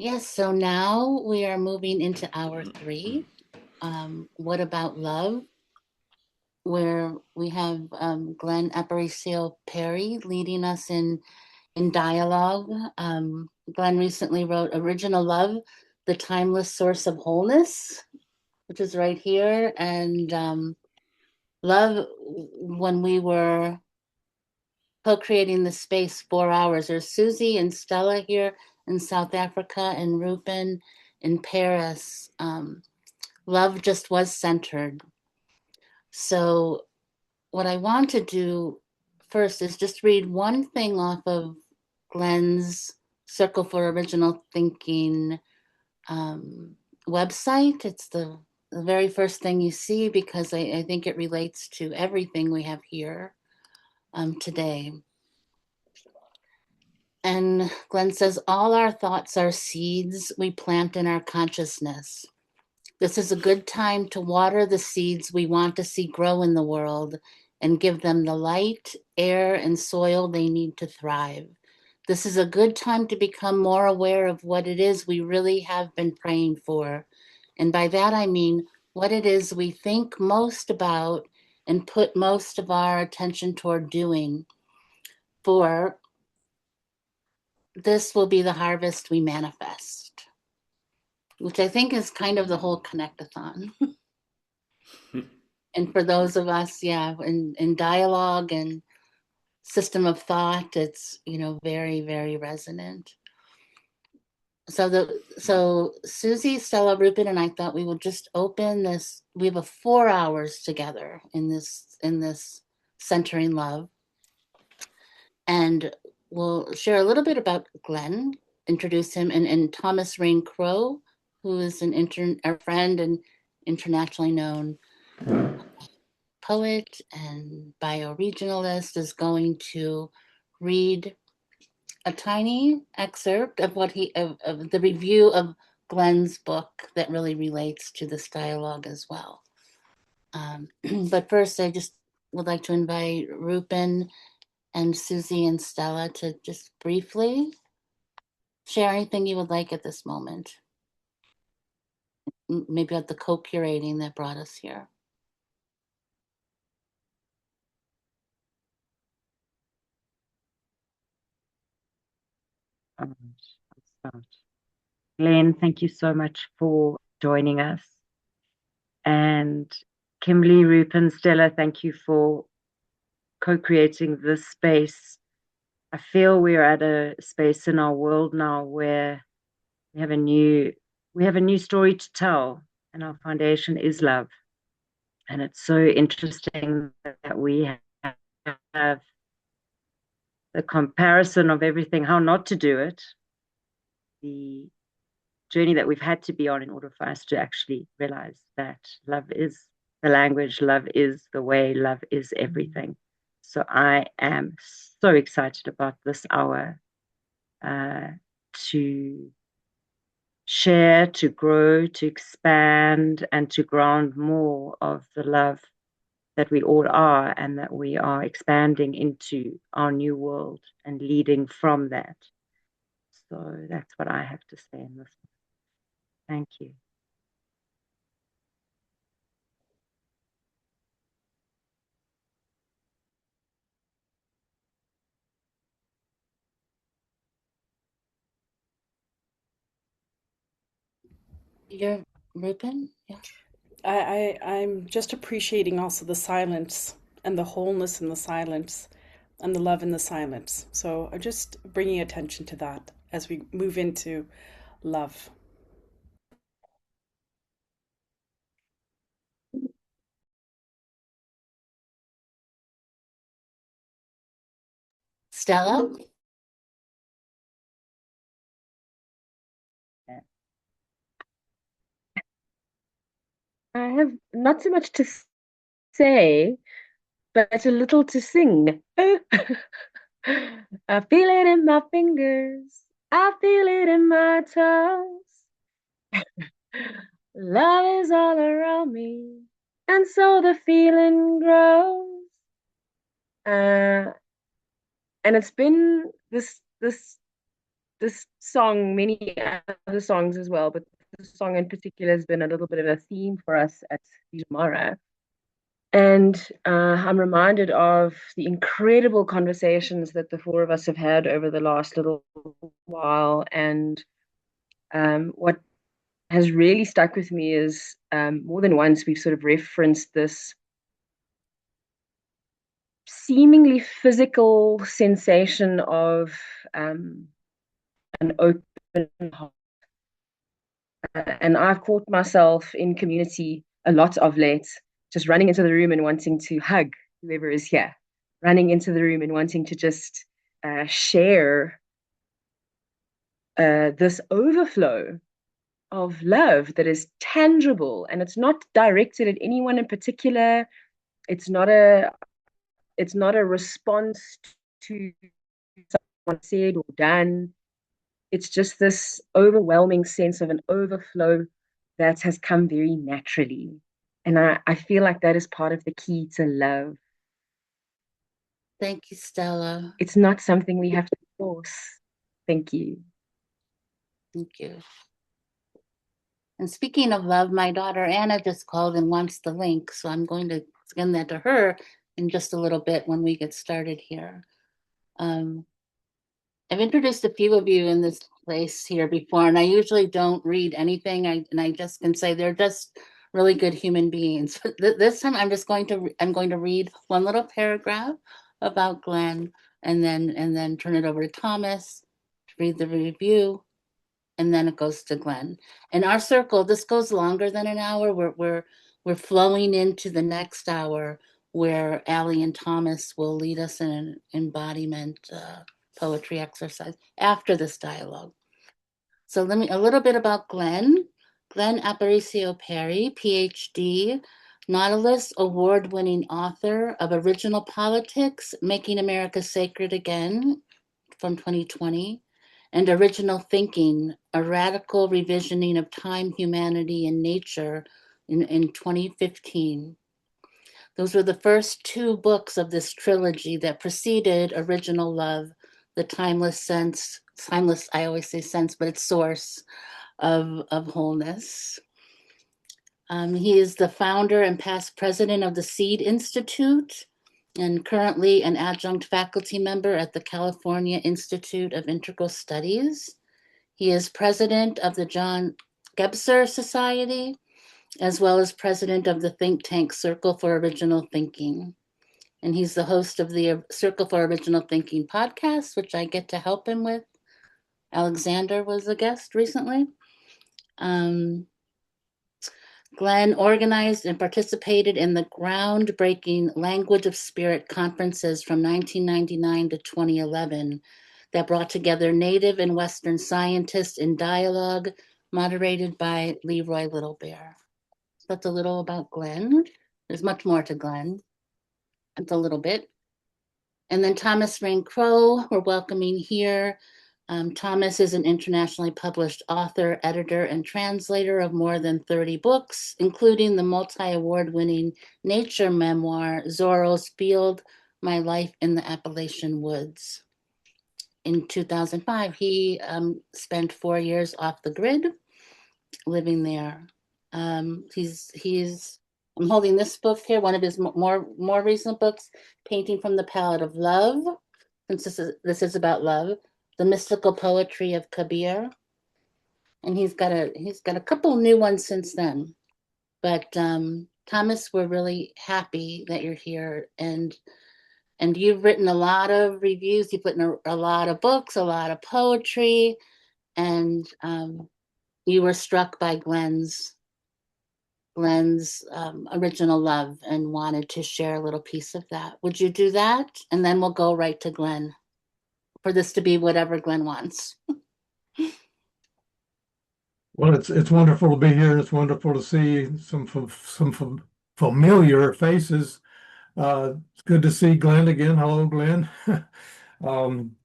Yes, so now we are moving into hour three. What about love? Where we have Glenn Aparicio Parry leading us in dialogue. Glenn recently wrote Original Love, The Timeless Source of Wholeness, which is right here. And love, when we were co-creating the space 4 hours, there's Susie and Stella here in South Africa and Rupen in Paris. Love just was centered. So, what I want to do first is just read one thing off of Glenn's Circle for Original Thinking um, website. It's the very first thing you see because I think it relates to everything we have here today. And Glenn says, all our thoughts are seeds we plant in our consciousness. This is a good time to water the seeds we want to see grow in the world and give them the light, air, and soil they need to thrive. This is a good time to become more aware of what it is we really have been praying for. And by that I mean what it is we think most about and put most of our attention toward doing. For this will be the harvest we manifest, which I think is kind of the whole connectathon. And for those of us, yeah, in dialogue and system of thought, it's very, very resonant. So Susie, Stella, Rupin, and I thought we would just open this. We have a 4 hours together in this centering love, and we'll share a little bit about Glenn, introduce him, and Thomas Rain Crowe, who is a friend and internationally known poet and bioregionalist, is going to read a tiny excerpt of of the review of Glenn's book that really relates to this dialogue as well. But first, I just would like to invite Rupen and Susie and Stella to just briefly share anything you would like at this moment. Maybe about the co-curating that brought us here. All right, I'll start. Glenn, thank you so much for joining us. And Kimberly, Rupen, Stella, thank you for co-creating this space. I feel we're at a space in our world now where we have a new story to tell, and our foundation is love. And it's so interesting that we have the comparison of everything, how not to do it, the journey that we've had to be on in order for us to actually realize that love is the language, love is the way, love is everything. So I am so excited about this hour to share, to grow, to expand, and to ground more of the love that we all are and that we are expanding into our new world and leading from that. So that's what I have to say in this. Thank you. You're Rupen? Yeah. I'm just appreciating also the silence and the wholeness in the silence and the love in the silence. So I'm just bringing attention to that as we move into love. Stella? I have not so much to say, but a little to sing. I feel it in my fingers. I feel it in my toes. Love is all around me, and so the feeling grows. And it's been this this song, many other songs as well, but this song in particular has been a little bit of a theme for us at Mara. And I'm reminded of the incredible conversations that the four of us have had over the last little while. And what has really stuck with me is more than once we've sort of referenced this seemingly physical sensation of an open heart. And I've caught myself in community a lot of late, just running into the room and wanting to hug whoever is here, running into the room and wanting to just share this overflow of love that is tangible, and it's not directed at anyone in particular. It's not a response to someone said or done. It's just this overwhelming sense of an overflow that has come very naturally. And I feel like that is part of the key to love. Thank you, Stella. It's not something we have to force. Thank you. Thank you. And speaking of love, my daughter Anna just called and wants the link, so I'm going to send that to her in just a little bit when we get started here. I've introduced a few of you in this place here before, and I usually don't read anything. I just can say they're just really good human beings. This time I'm going to read one little paragraph about Glenn, and then turn it over to Thomas to read the review, and then it goes to Glenn. In our circle, this goes longer than an hour. We're flowing into the next hour where Allie and Thomas will lead us in an embodiment poetry exercise after this dialogue. So a little bit about Glenn. Glenn Aparicio Parry, PhD, Nautilus award-winning author of Original Politics, Making America Sacred Again from 2020, and Original Thinking, a radical revisioning of time, humanity, and nature in 2015. Those were the first two books of this trilogy that preceded Original Love, the timeless sense, timeless, I always say sense, but it's source of wholeness. He is the founder and past president of the Seed Institute, and currently an adjunct faculty member at the California Institute of Integral Studies. He is president of the John Gebser Society, as well as president of the think tank Circle for Original Thinking. And he's the host of the Circle for Original Thinking podcast, which I get to help him with. Alexander was a guest recently. Glenn organized and participated in the groundbreaking Language of Spirit conferences from 1999 to 2011 that brought together Native and Western scientists in dialogue, moderated by Leroy Littlebear. That's a little about Glenn. There's much more to Glenn. It's a little bit. And then Thomas Rain Crowe, we're welcoming here. Thomas is an internationally published author, editor, and translator of more than 30 books, including the multi-award-winning nature memoir, Zorro's Field, My Life in the Appalachian Woods. In 2005, he spent 4 years off the grid, living there. I'm holding this book here, one of his more recent books, Painting from the Palette of Love, since this is about love. The Mystical Poetry of Kabir, and he's got a couple new ones since then. But Thomas, we're really happy that you're here, and you've written a lot of reviews. You've written a lot of books, a lot of poetry, and you were struck by Glenn's Original Love and wanted to share a little piece of that. Would you do that? And then we'll go right to Glenn, for this to be whatever Glenn wants. Well, it's wonderful to be here. It's wonderful to see some familiar faces. It's good to see Glenn again. Hello, Glenn. I'm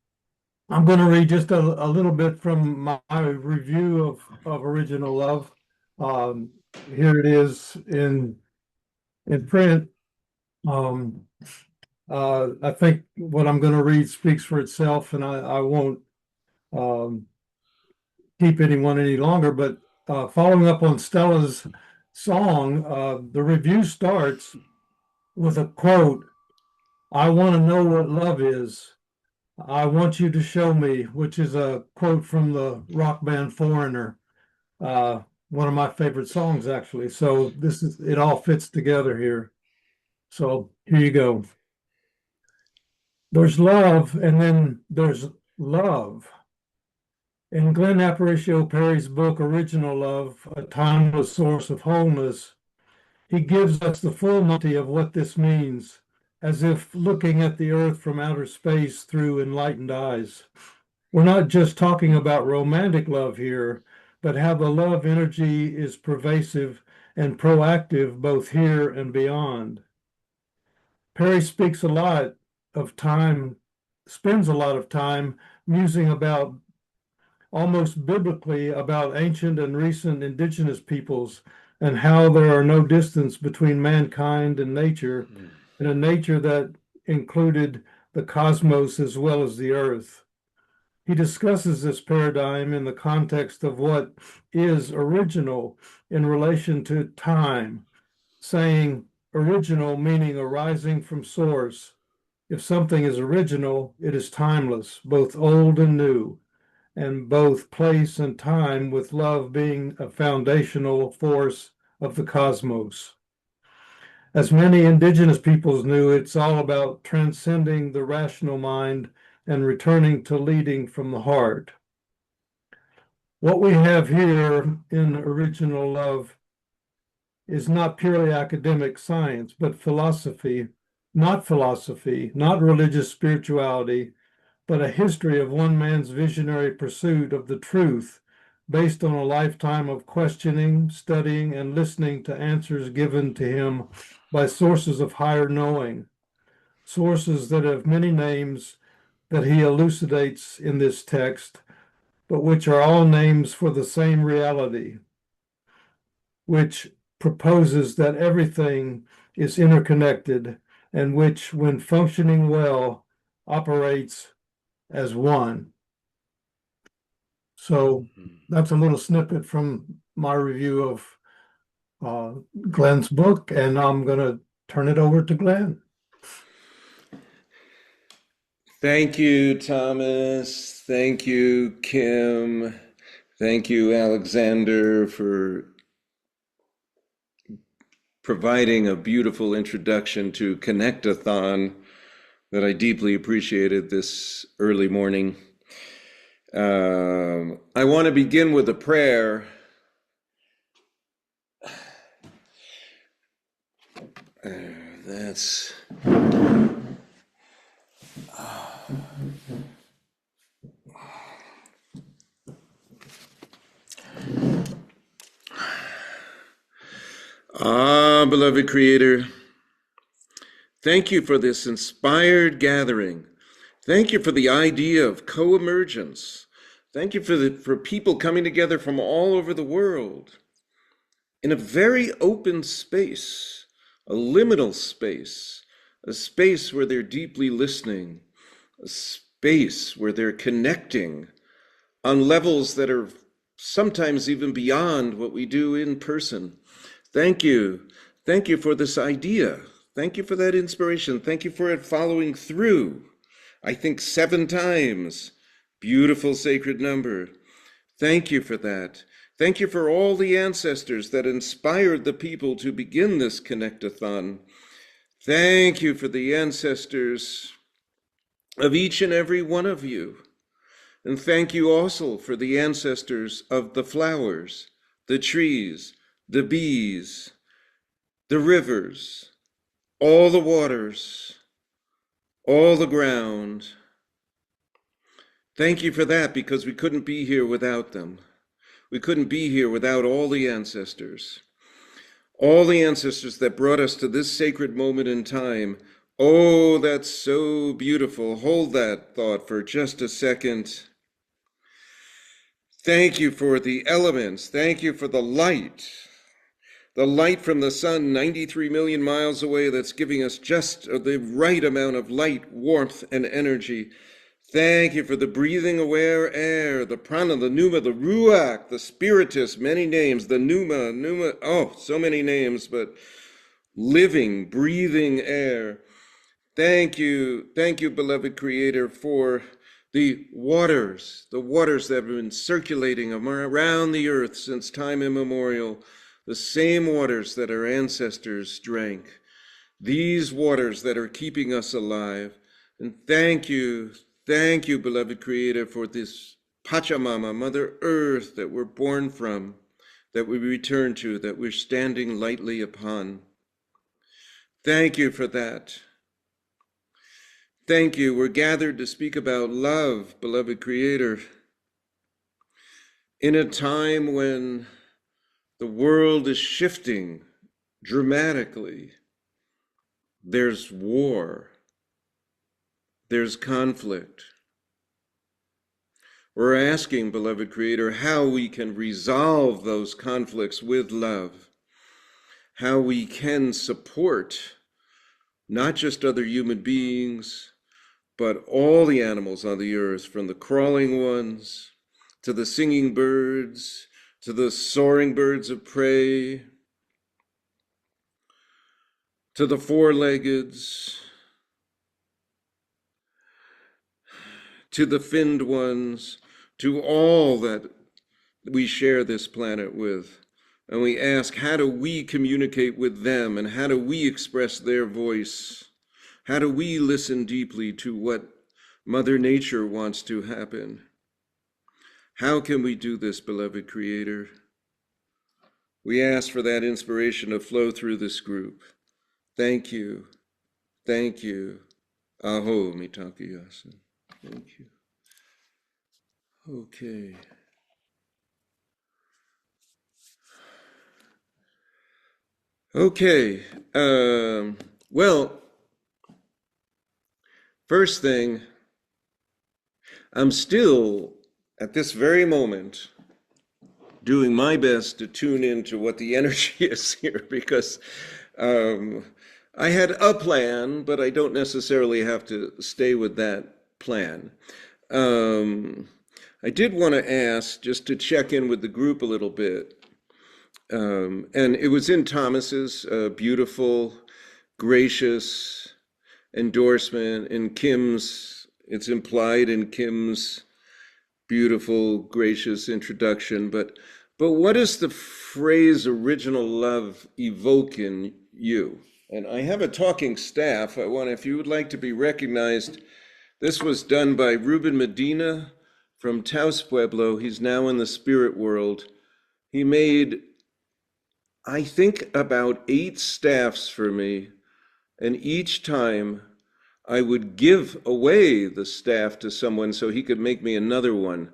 going to read just a little bit from my review of Original Love. Here it is in print. I think what I'm going to read speaks for itself, and I won't keep anyone any longer, but following up on Stella's song, the review starts with a quote, "I want to know what love is. I want you to show me," which is a quote from the rock band Foreigner, one of my favorite songs, actually. So it all fits together here. So here you go. There's love, and then there's love. In Glenn Aparicio Parry's book, Original Love, A Timeless Source of Wholeness, he gives us the full Monty of what this means, as if looking at the earth from outer space through enlightened eyes. We're not just talking about romantic love here, but how the love energy is pervasive and proactive both here and beyond. Parry spends a lot of time musing about, almost biblically, about ancient and recent indigenous peoples and how there are no distance between mankind and nature, and a nature that included the cosmos as well as the earth. He discusses this paradigm in the context of what is original in relation to time, saying original meaning arising from source. If something is original, it is timeless, both old and new, and both place and time, with love being a foundational force of the cosmos. As many indigenous peoples knew, it's all about transcending the rational mind and returning to leading from the heart. What we have here in Original Love is not purely academic science, but philosophy, not religious spirituality, but a history of one man's visionary pursuit of the truth based on a lifetime of questioning, studying, and listening to answers given to him by sources of higher knowing, sources that have many names that he elucidates in this text, but which are all names for the same reality, which proposes that everything is interconnected and which, when functioning well, operates as one. So that's a little snippet from my review of Glenn's book, and I'm going to turn it over to Glenn. Thank you, Thomas. Thank you, Kim. Thank you, Alexander, for providing a beautiful introduction to Connectathon that I deeply appreciated this early morning. I want to begin with a prayer. That's... beloved Creator, thank you for this inspired gathering. Thank you for the idea of co-emergence. Thank you for people coming together from all over the world in a very open space, a liminal space, a space where they're deeply listening, a space where they're connecting on levels that are sometimes even beyond what we do in person. Thank you. Thank you for this idea. Thank you for that inspiration. Thank you for it following through. I think 7 times. Beautiful sacred number. Thank you for that. Thank you for all the ancestors that inspired the people to begin this Connectathon. Thank you for the ancestors of each and every one of you. And thank you also for the ancestors of the flowers, the trees, the bees, the rivers, all the waters, all the ground. Thank you for that, because we couldn't be here without them. We couldn't be here without all the ancestors that brought us to this sacred moment in time. Oh, that's so beautiful. Hold that thought for just a second. Thank you for the elements. Thank you for the light from the sun 93 million miles away that's giving us just the right amount of light, warmth, and energy. Thank you for the breathing aware air, the prana, the pneuma, the ruach, the spiritus, many names, the pneuma, oh, so many names, but living, breathing air. Thank you, beloved Creator, for the waters that have been circulating around the earth since time immemorial, the same waters that our ancestors drank, these waters that are keeping us alive. And thank you, beloved Creator, for this Pachamama, Mother Earth, that we're born from, that we return to, that we're standing lightly upon. Thank you for that. Thank you. We're gathered to speak about love, beloved Creator, in a time when the world is shifting dramatically. There's war. There's conflict. We're asking, beloved Creator, how we can resolve those conflicts with love, how we can support not just other human beings, but all the animals on the earth, from the crawling ones to the singing birds, to the soaring birds of prey, to the four-leggeds, to the finned ones, to all that we share this planet with. And we ask, how do we communicate with them, and how do we express their voice? How do we listen deeply to what Mother Nature wants to happen? How can we do this, beloved Creator? We ask for that inspiration to flow through this group. Thank you. Thank you. Aho mitakuyasan. Thank you. Okay. Okay. Well, first thing, I'm still, at this very moment, doing my best to tune into what the energy is here, because I had a plan, but I don't necessarily have to stay with that plan. I did want to ask, just to check in with the group a little bit, and it was in Thomas's beautiful, gracious endorsement, in Kim's, it's implied in Kim's beautiful, gracious introduction, but what does the phrase original love evoke in you? And I have a talking staff. I want, if you would like to be recognized, this was done by Ruben Medina from Taos Pueblo. He's now in the spirit world. He made, I think, about 8 staffs for me, and each time I would give away the staff to someone so he could make me another one.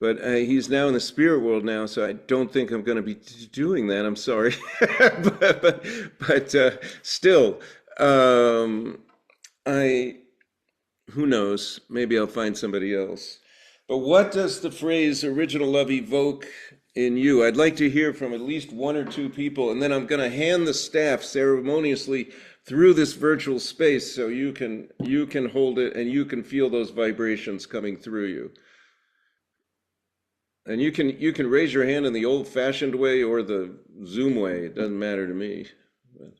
But he's now in the spirit world now, so I don't think I'm going to be doing that. I'm sorry. but still, who knows? Maybe I'll find somebody else. But what does the phrase original love evoke in you? I'd like to hear from at least 1 or 2 people, and then I'm going to hand the staff ceremoniously through this virtual space so you can hold it and you can feel those vibrations coming through you. And you can raise your hand in the old-fashioned way or the Zoom way. It doesn't matter to me. But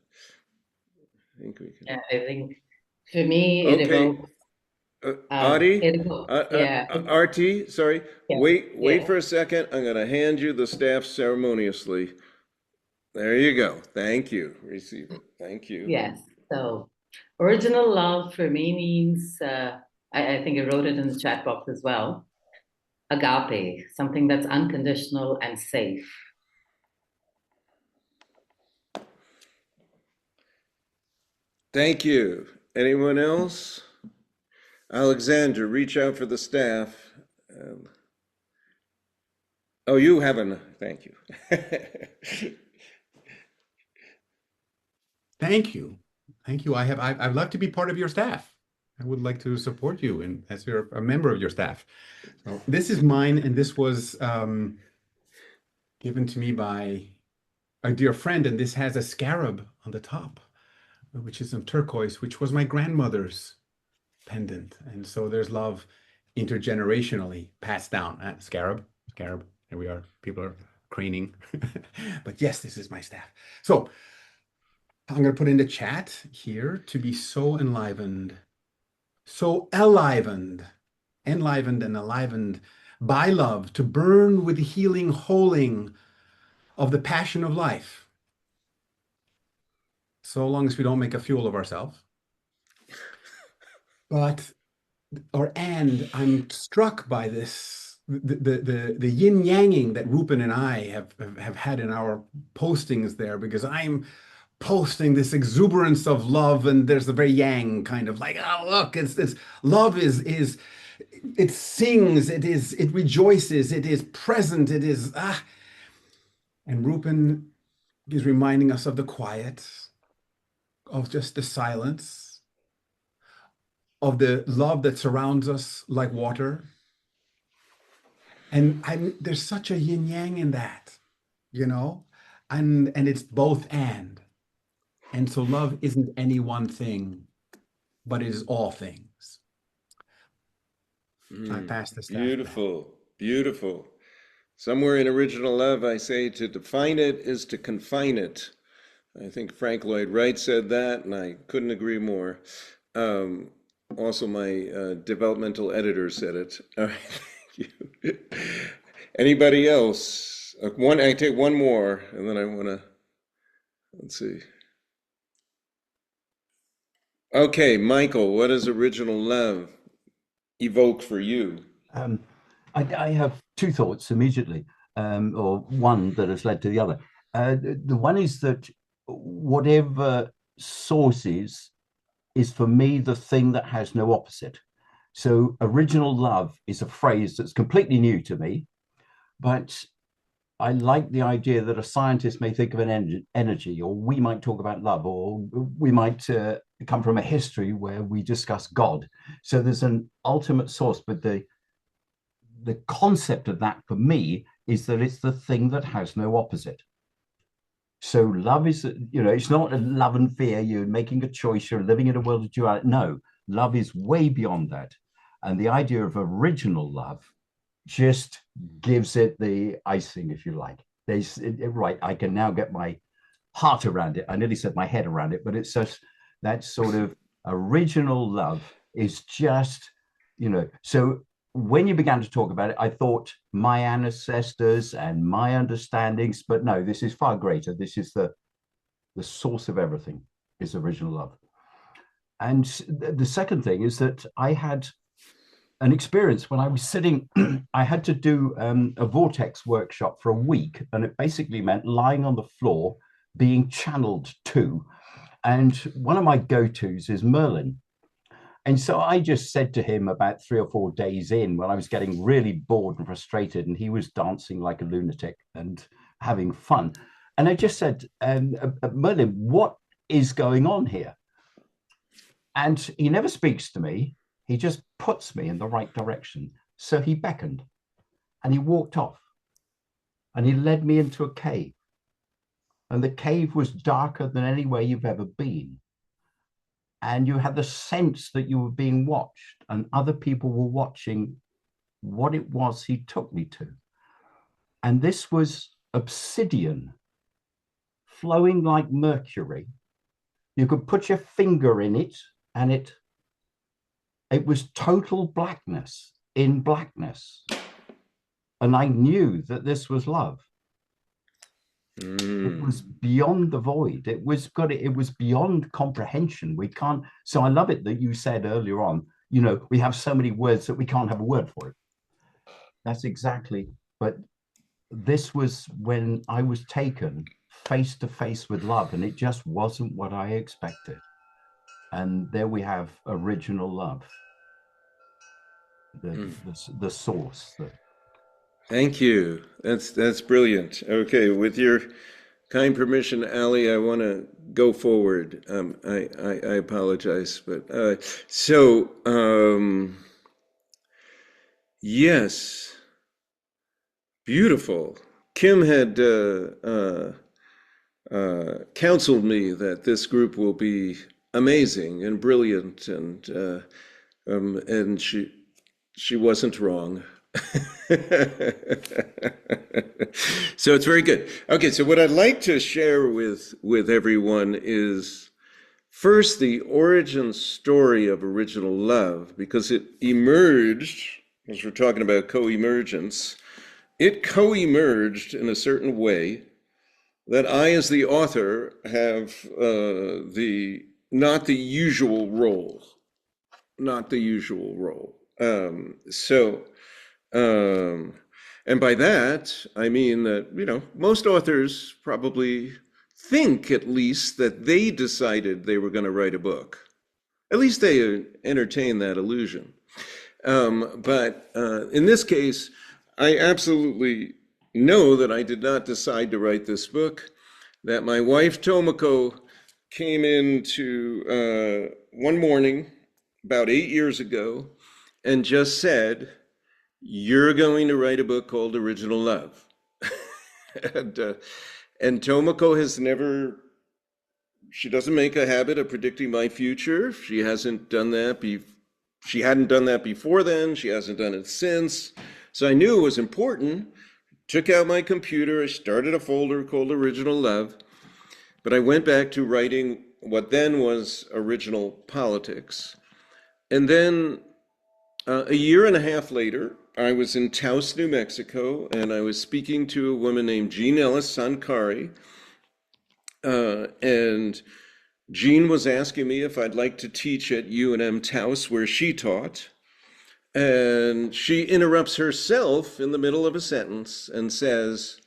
I think we can. Yeah, I think for me it Okay. evokes Adi? yeah. Artie, sorry. Yeah, Wait yeah. for a second. I'm going to hand you the staff ceremoniously. There you go. Thank you. Receive it. Thank you. Yes. So original love for me means I think I wrote it in the chat box as well. Agape, something that's unconditional and safe. Thank you. Anyone else? Alexandra, reach out for the staff. Oh, you haven't. Thank you. Thank you. Thank you. I'd love to be part of your staff. I would like to support you and as you're a member of your staff. So this is mine, and this was given to me by a dear friend, and this has a scarab on the top, which is in turquoise, which was my grandmother's pendant. And so there's love intergenerationally passed down. Scarab, here we are. People are craning. But yes, this is my staff. So I'm going to put in the chat here to be so enlivened, so enlivened and enlivened by love, to burn with the healing holding of the passion of life. So long as we don't make a fuel of ourselves. But and I'm struck by this, the yin yanging that Rupen and I have had in our postings there, because I'm posting this exuberance of love, and there's a very yang kind of like, oh look, it's this love is it sings, it rejoices, it is present, it is and Rupen is reminding us of the quiet, of just the silence, of the love that surrounds us like water. And there's such a yin yang in that, you know, and it's both and. And so love isn't any one thing, but it is all things. I pass the staff Beautiful, back. Beautiful. Somewhere in original love, I say to define it is to confine it. I think Frank Lloyd Wright said that, and I couldn't agree more. Also, my developmental editor said it. All right, thank you. Anybody else? I take one more, and then I want to, let's see. Okay, Michael, what does original love evoke for you? I have two thoughts immediately, or one that has led to the other. The one is that whatever source is for me the thing that has no opposite. So original love is a phrase that's completely new to me, but I like the idea that a scientist may think of an energy, or we might talk about love, or we might come from a history where we discuss God. So there's an ultimate source, but the concept of that for me is that it's the thing that has no opposite. So love is, it's not a love and fear. You're making a choice. You're living in a world of duality. No, love is way beyond that. And the idea of original love just gives it the icing, if you like. Right, I can now get my heart around it. I nearly said my head around it, but it's just that sort of original love is just, so when you began to talk about it, I thought my ancestors and my understandings, but no, this is far greater. This is the source of everything, is original love. And the second thing is that I had an experience when I was sitting, I had to do a vortex workshop for a week, and it basically meant lying on the floor, being channeled to. And one of my go-tos is Merlin. And so I just said to him about 3 or 4 days in, when I was getting really bored and frustrated, and he was dancing like a lunatic and having fun. And I just said, Merlin, what is going on here? And he never speaks to me. He just puts me in the right direction. So he beckoned and he walked off and he led me into a cave. And the cave was darker than anywhere you've ever been. And you had the sense that you were being watched and other people were watching what it was he took me to. And this was obsidian flowing like mercury. You could put your finger in it and it was total blackness in blackness. And I knew that this was love. It was beyond the void. It was beyond comprehension. We can't. So I love it that you said earlier on, we have so many words that we can't have a word for it. That's exactly. But this was when I was taken face to face with love, and it just wasn't what I expected. And there we have original love, the source. Thank you. That's brilliant. Okay, with your kind permission, Ali, I want to go forward. I apologize, but yes, beautiful. Kim had counseled me that this group will be amazing and brilliant, and she wasn't wrong. So it's very good. Okay, so what I'd like to share with everyone is first the origin story of original love, because it emerged, as we're talking about co-emergence, it co-emerged in a certain way that I, as the author, have the not the usual role, not the usual role. And by that, I mean that, you know, most authors probably think at least that they decided they were going to write a book. At least they entertain that illusion. But in this case, I absolutely know that I did not decide to write this book, that my wife Tomoko came into one morning about 8 years ago and just said, "You're going to write a book called Original Love." And Tomoko has never, she doesn't make a habit of predicting my future. She hasn't done that. She hadn't done that before then. She hasn't done it since. So I knew it was important. Took out my computer. I started a folder called Original Love. But I went back to writing what then was Original Politics. And then a year and a half later, I was in Taos, New Mexico, and I was speaking to a woman named Jean Ellis Sankari. And Jean was asking me if I'd like to teach at UNM Taos, where she taught. And she interrupts herself in the middle of a sentence and says,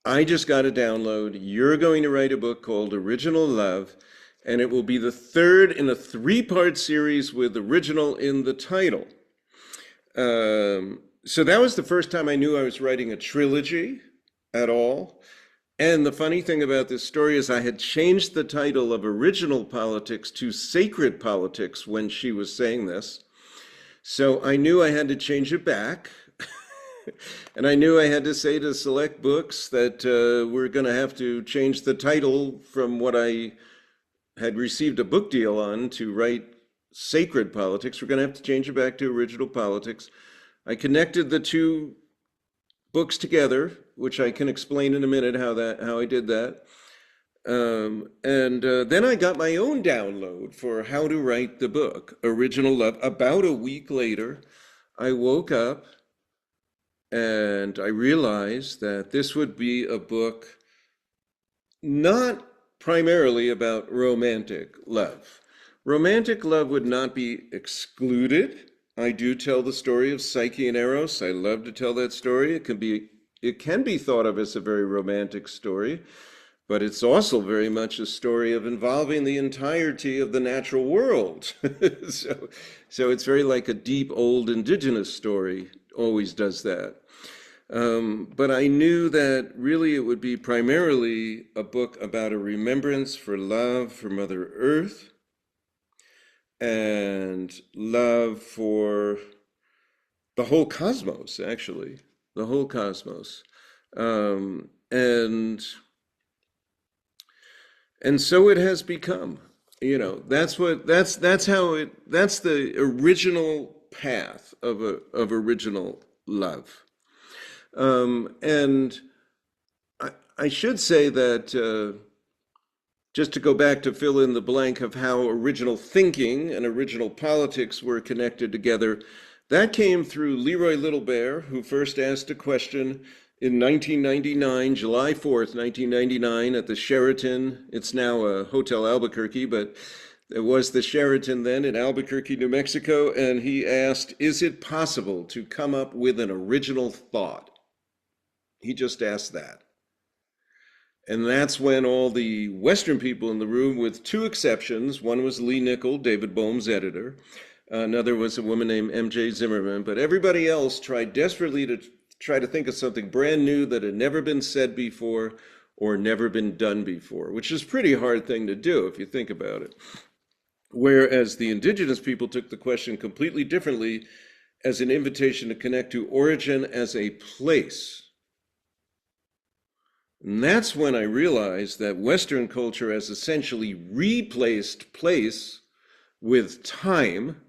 "I just got a download. You're going to write a book called Original Love, and it will be the third in a 3-part series with original in the title." So that was the first time I knew I was writing a trilogy at all. And the funny thing about this story is I had changed the title of Original Politics to Sacred Politics when she was saying this. So I knew I had to change it back. And I knew I had to say to select books that we're going to have to change the title from what I had received a book deal on to write Sacred Politics. We're going to have to change it back to Original Politics. I connected the two books together, which I can explain in a minute how I did that. Then I got my own download for how to write the book, Original Love. About a week later, I woke up and I realized that this would be a book not primarily about romantic love. Romantic love would not be excluded. I do tell the story of Psyche and Eros. I love to tell that story. It can be thought of as a very romantic story, but it's also very much a story of involving the entirety of the natural world. So it's very like a deep old indigenous story always does that. But I knew that really it would be primarily a book about a remembrance for love for Mother Earth and love for the whole cosmos, actually, the whole cosmos. And so it has become, you know, that's the original path of original love. And I should say that just to go back to fill in the blank of how original thinking and original politics were connected together, that came through Leroy Little Bear, who first asked a question in 1999, July 4th, 1999, at the Sheraton. It's now a Hotel Albuquerque, but it was the Sheraton then in Albuquerque, New Mexico. And he asked, "Is it possible to come up with an original thought?" He just asked that. And that's when all the Western people in the room, with two exceptions, one was Lee Nichol, David Bohm's editor, another was a woman named M.J. Zimmerman, but everybody else tried desperately to try to think of something brand new that had never been said before or never been done before, which is a pretty hard thing to do if you think about it. Whereas the indigenous people took the question completely differently, as an invitation to connect to origin as a place. And that's when I realized that Western culture has essentially replaced place with time,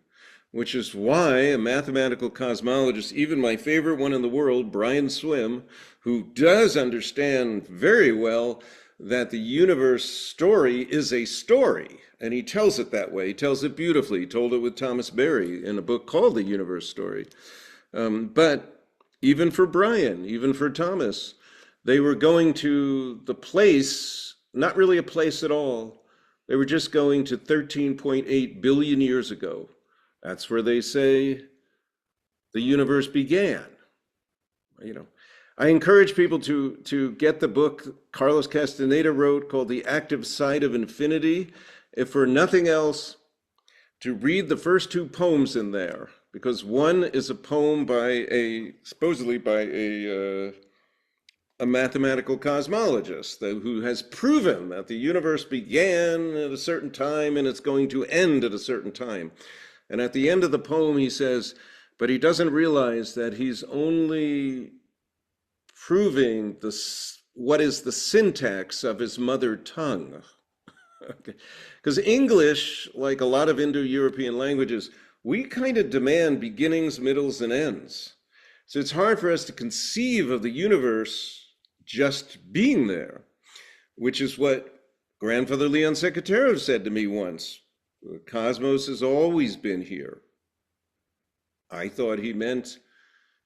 which is why a mathematical cosmologist, even my favorite one in the world, Brian Swim, who does understand very well that the universe story is a story, and he tells it that way. He tells it beautifully. He told it with Thomas Berry in a book called The Universe Story. But even for Brian, even for Thomas, they were going to the place, not really a place at all. They were just going to 13.8 billion years ago. That's where they say the universe began. You know, I encourage people to get the book Carlos Castaneda wrote called The Active Side of Infinity, if for nothing else, to read the first two poems in there, because one is a poem by supposedly by a mathematical cosmologist who has proven that the universe began at a certain time and it's going to end at a certain time. And at the end of the poem, he says, but he doesn't realize that he's only proving what is the syntax of his mother tongue. Okay. Because English, like a lot of Indo-European languages, we kind of demand beginnings, middles, and ends. So it's hard for us to conceive of the universe just being there, which is what Grandfather Leon Secretero said to me once. The cosmos has always been here. I thought he meant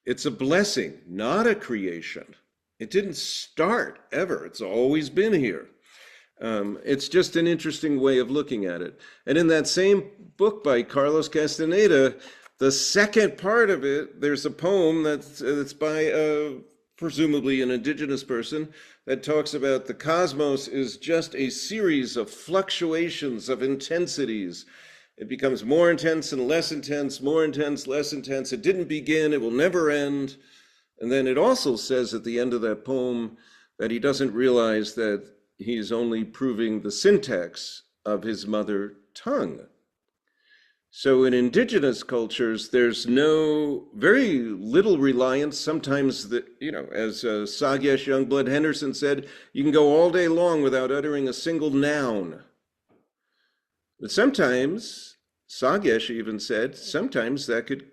it's a blessing, not a creation. It didn't start ever. It's always been here. It's just an interesting way of looking at it. And in that same book by Carlos Castaneda, the second part of it, there's a poem that's by presumably an indigenous person that talks about the cosmos is just a series of fluctuations of intensities. It becomes more intense and less intense, more intense, less intense. It didn't begin, it will never end. And then it also says at the end of that poem that he doesn't realize that he's only proving the syntax of his mother tongue. So in indigenous cultures, there's very little reliance. Sometimes, as Sagesh Youngblood Henderson said, you can go all day long without uttering a single noun. But sometimes, Sagesh even said, sometimes that could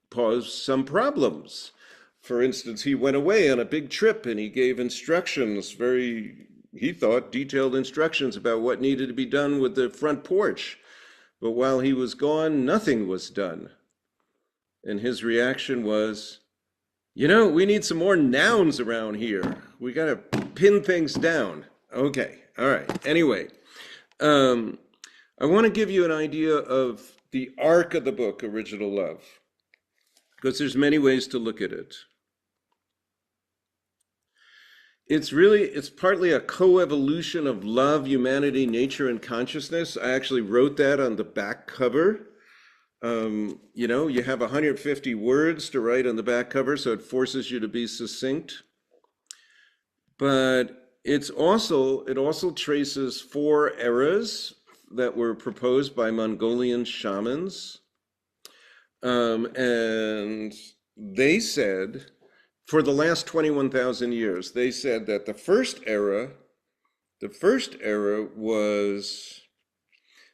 cause some problems. For instance, he went away on a big trip and he gave instructions, he thought, detailed instructions about what needed to be done with the front porch. But while he was gone, nothing was done. And his reaction was, we need some more nouns around here. We got to pin things down. Okay, all right. Anyway, I want to give you an idea of the arc of the book, Original Love, because there's many ways to look at it. It's partly a co-evolution of love, humanity, nature, and consciousness. I actually wrote that on the back cover. You have 150 words to write on the back cover, so it forces you to be succinct. But it also traces 4 eras that were proposed by Mongolian shamans. And they said, for the last 21,000 years, they said that the first era was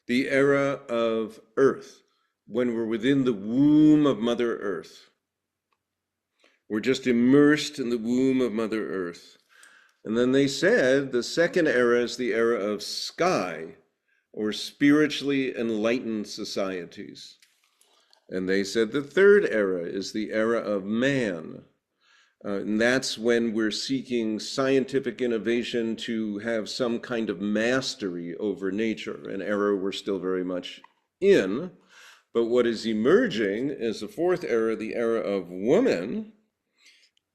the era of Earth, when we're within the womb of Mother Earth. We're just immersed in the womb of Mother Earth. And then they said the second era is the era of sky, or spiritually enlightened societies. And they said the third era is the era of man. And that's when we're seeking scientific innovation to have some kind of mastery over nature, an era we're still very much in. But what is emerging is the fourth era, the era of woman.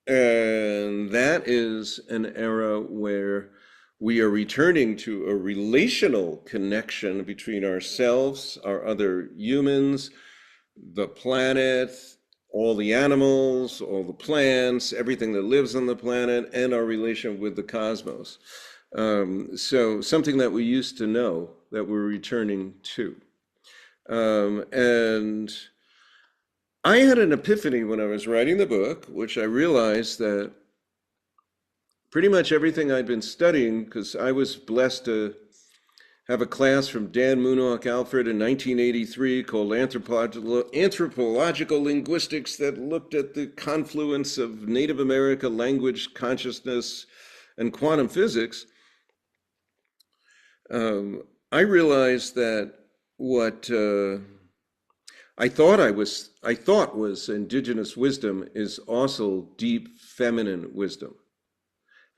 And that is an era where we are returning to a relational connection between ourselves, our other humans, the planet, all the animals, all the plants, everything that lives on the planet, and our relation with the cosmos. So something that we used to know that we're returning to. And I had an epiphany when I was writing the book, which I realized that pretty much everything I'd been studying, because I was blessed to have a class from Dan Munok Alfred in 1983 called Anthropological Linguistics that looked at the confluence of Native American language, consciousness, and quantum physics. I realized that what I thought was indigenous wisdom is also deep feminine wisdom.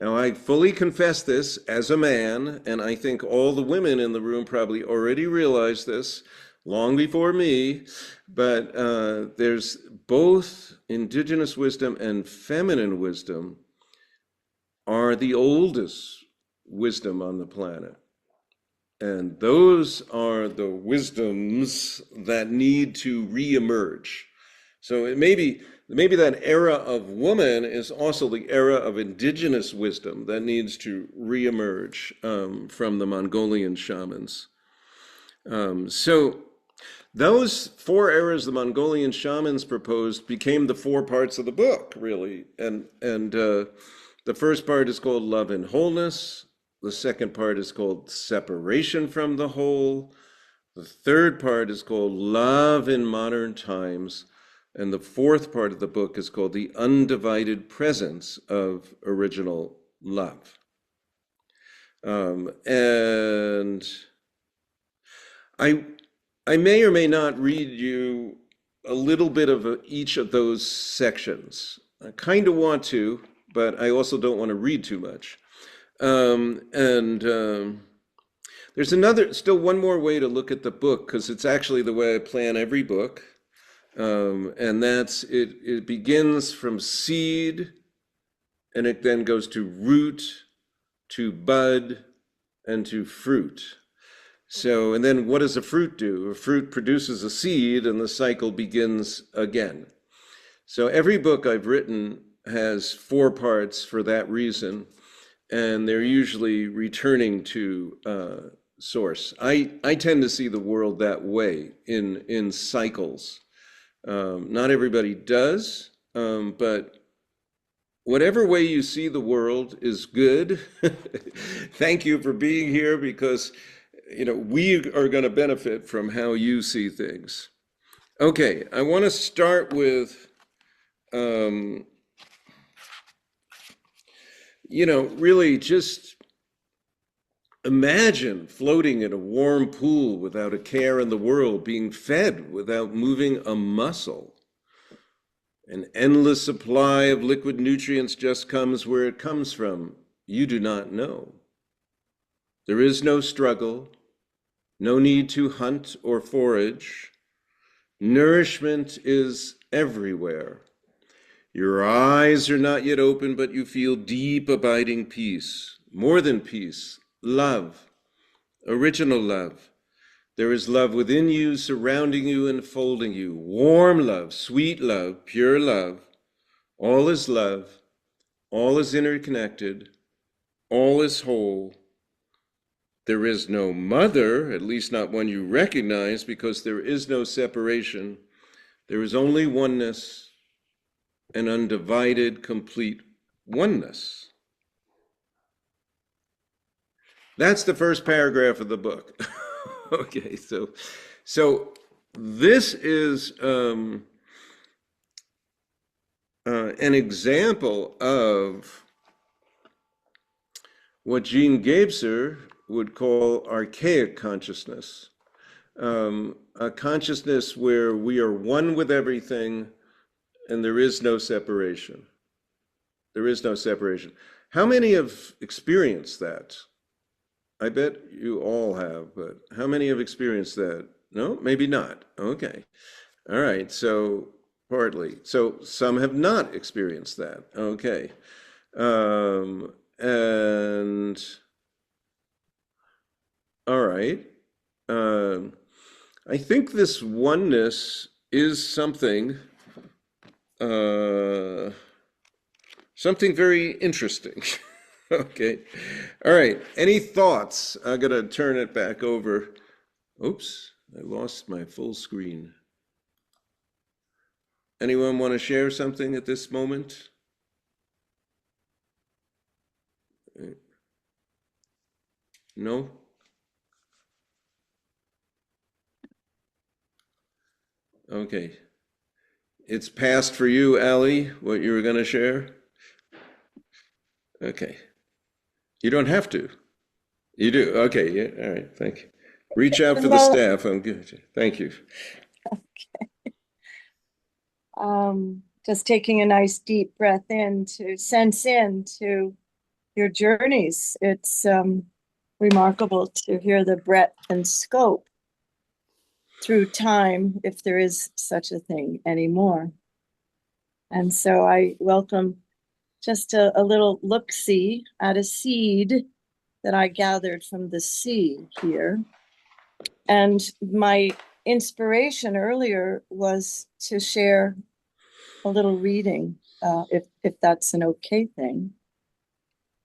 Now, I fully confess this as a man, and I think all the women in the room probably already realize this long before me, but there's both indigenous wisdom and feminine wisdom are the oldest wisdom on the planet. And those are the wisdoms that need to reemerge. So it maybe that era of woman is also the era of indigenous wisdom that needs to reemerge from the Mongolian shamans. So those 4 eras the Mongolian shamans proposed became the 4 parts of the book, really. And the first part is called Love and Wholeness. The second part is called Separation from the Whole. The third part is called Love in Modern Times. And the fourth part of the book is called The Undivided Presence of Original Love. And I may or may not read you a little bit of each of those sections. I kind of want to, but I also don't want to read too much. There's still one more way to look at the book, because it's actually the way I plan every book. And that's it begins from seed, and it then goes to root, to bud, and to fruit. So, and then what does a fruit do? A fruit produces a seed, and the cycle begins again. So every book I've written has 4 parts for that reason, and they're usually returning to source. I tend to see the world that way, in cycles. Not everybody does, but whatever way you see the world is good. Thank you for being here, because we are going to benefit from how you see things. Okay, I want to start with really just imagine floating in a warm pool without a care in the world, being fed without moving a muscle. An endless supply of liquid nutrients just comes where it comes from. You do not know. There is no struggle, no need to hunt or forage. Nourishment is everywhere. Your eyes are not yet open, but you feel deep, abiding peace. More than peace, love, original love. There is love within you, surrounding you, enfolding you. Warm love, sweet love, pure love. All is love. All is interconnected. All is whole. There is no mother, at least not one you recognize, because there is no separation. There is only oneness, an undivided, complete oneness. That's the first paragraph of the book. Okay, so this is an example of what Jean Gebser would call archaic consciousness, a consciousness where we are one with everything and there is no separation. There is no separation. How many have experienced that? I bet you all have, but how many have experienced that? No, maybe not. Okay. All right, so partly. So some have not experienced that. Okay. And all right. I think this oneness is something very interesting. Okay. All right. Any thoughts? I'm going to turn it back over. Oops, I lost my full screen. Anyone want to share something at this moment? No? Okay. It's passed for you, Allie, what you were going to share? Okay. You don't have to. You do? Okay. Yeah. All right. Thank you. Reach out for the staff. I'm good. Thank you. Just taking a nice deep breath in to sense into your journeys. It's remarkable to hear the breadth and scope through time, if there is such a thing anymore. And so I welcome just a little look-see at a seed that I gathered from the sea here. And my inspiration earlier was to share a little reading, if that's an okay thing,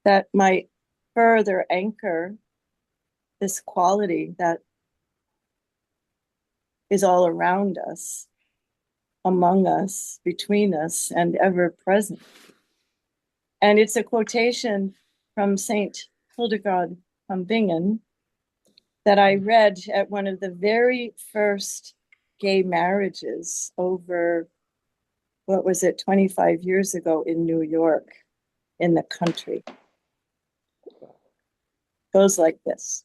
that might further anchor this quality that is all around us, among us, between us, and ever present. And it's a quotation from Saint Hildegard von Bingen that I read at one of the very first gay marriages over, 25 years ago in New York, in the country. Goes like this.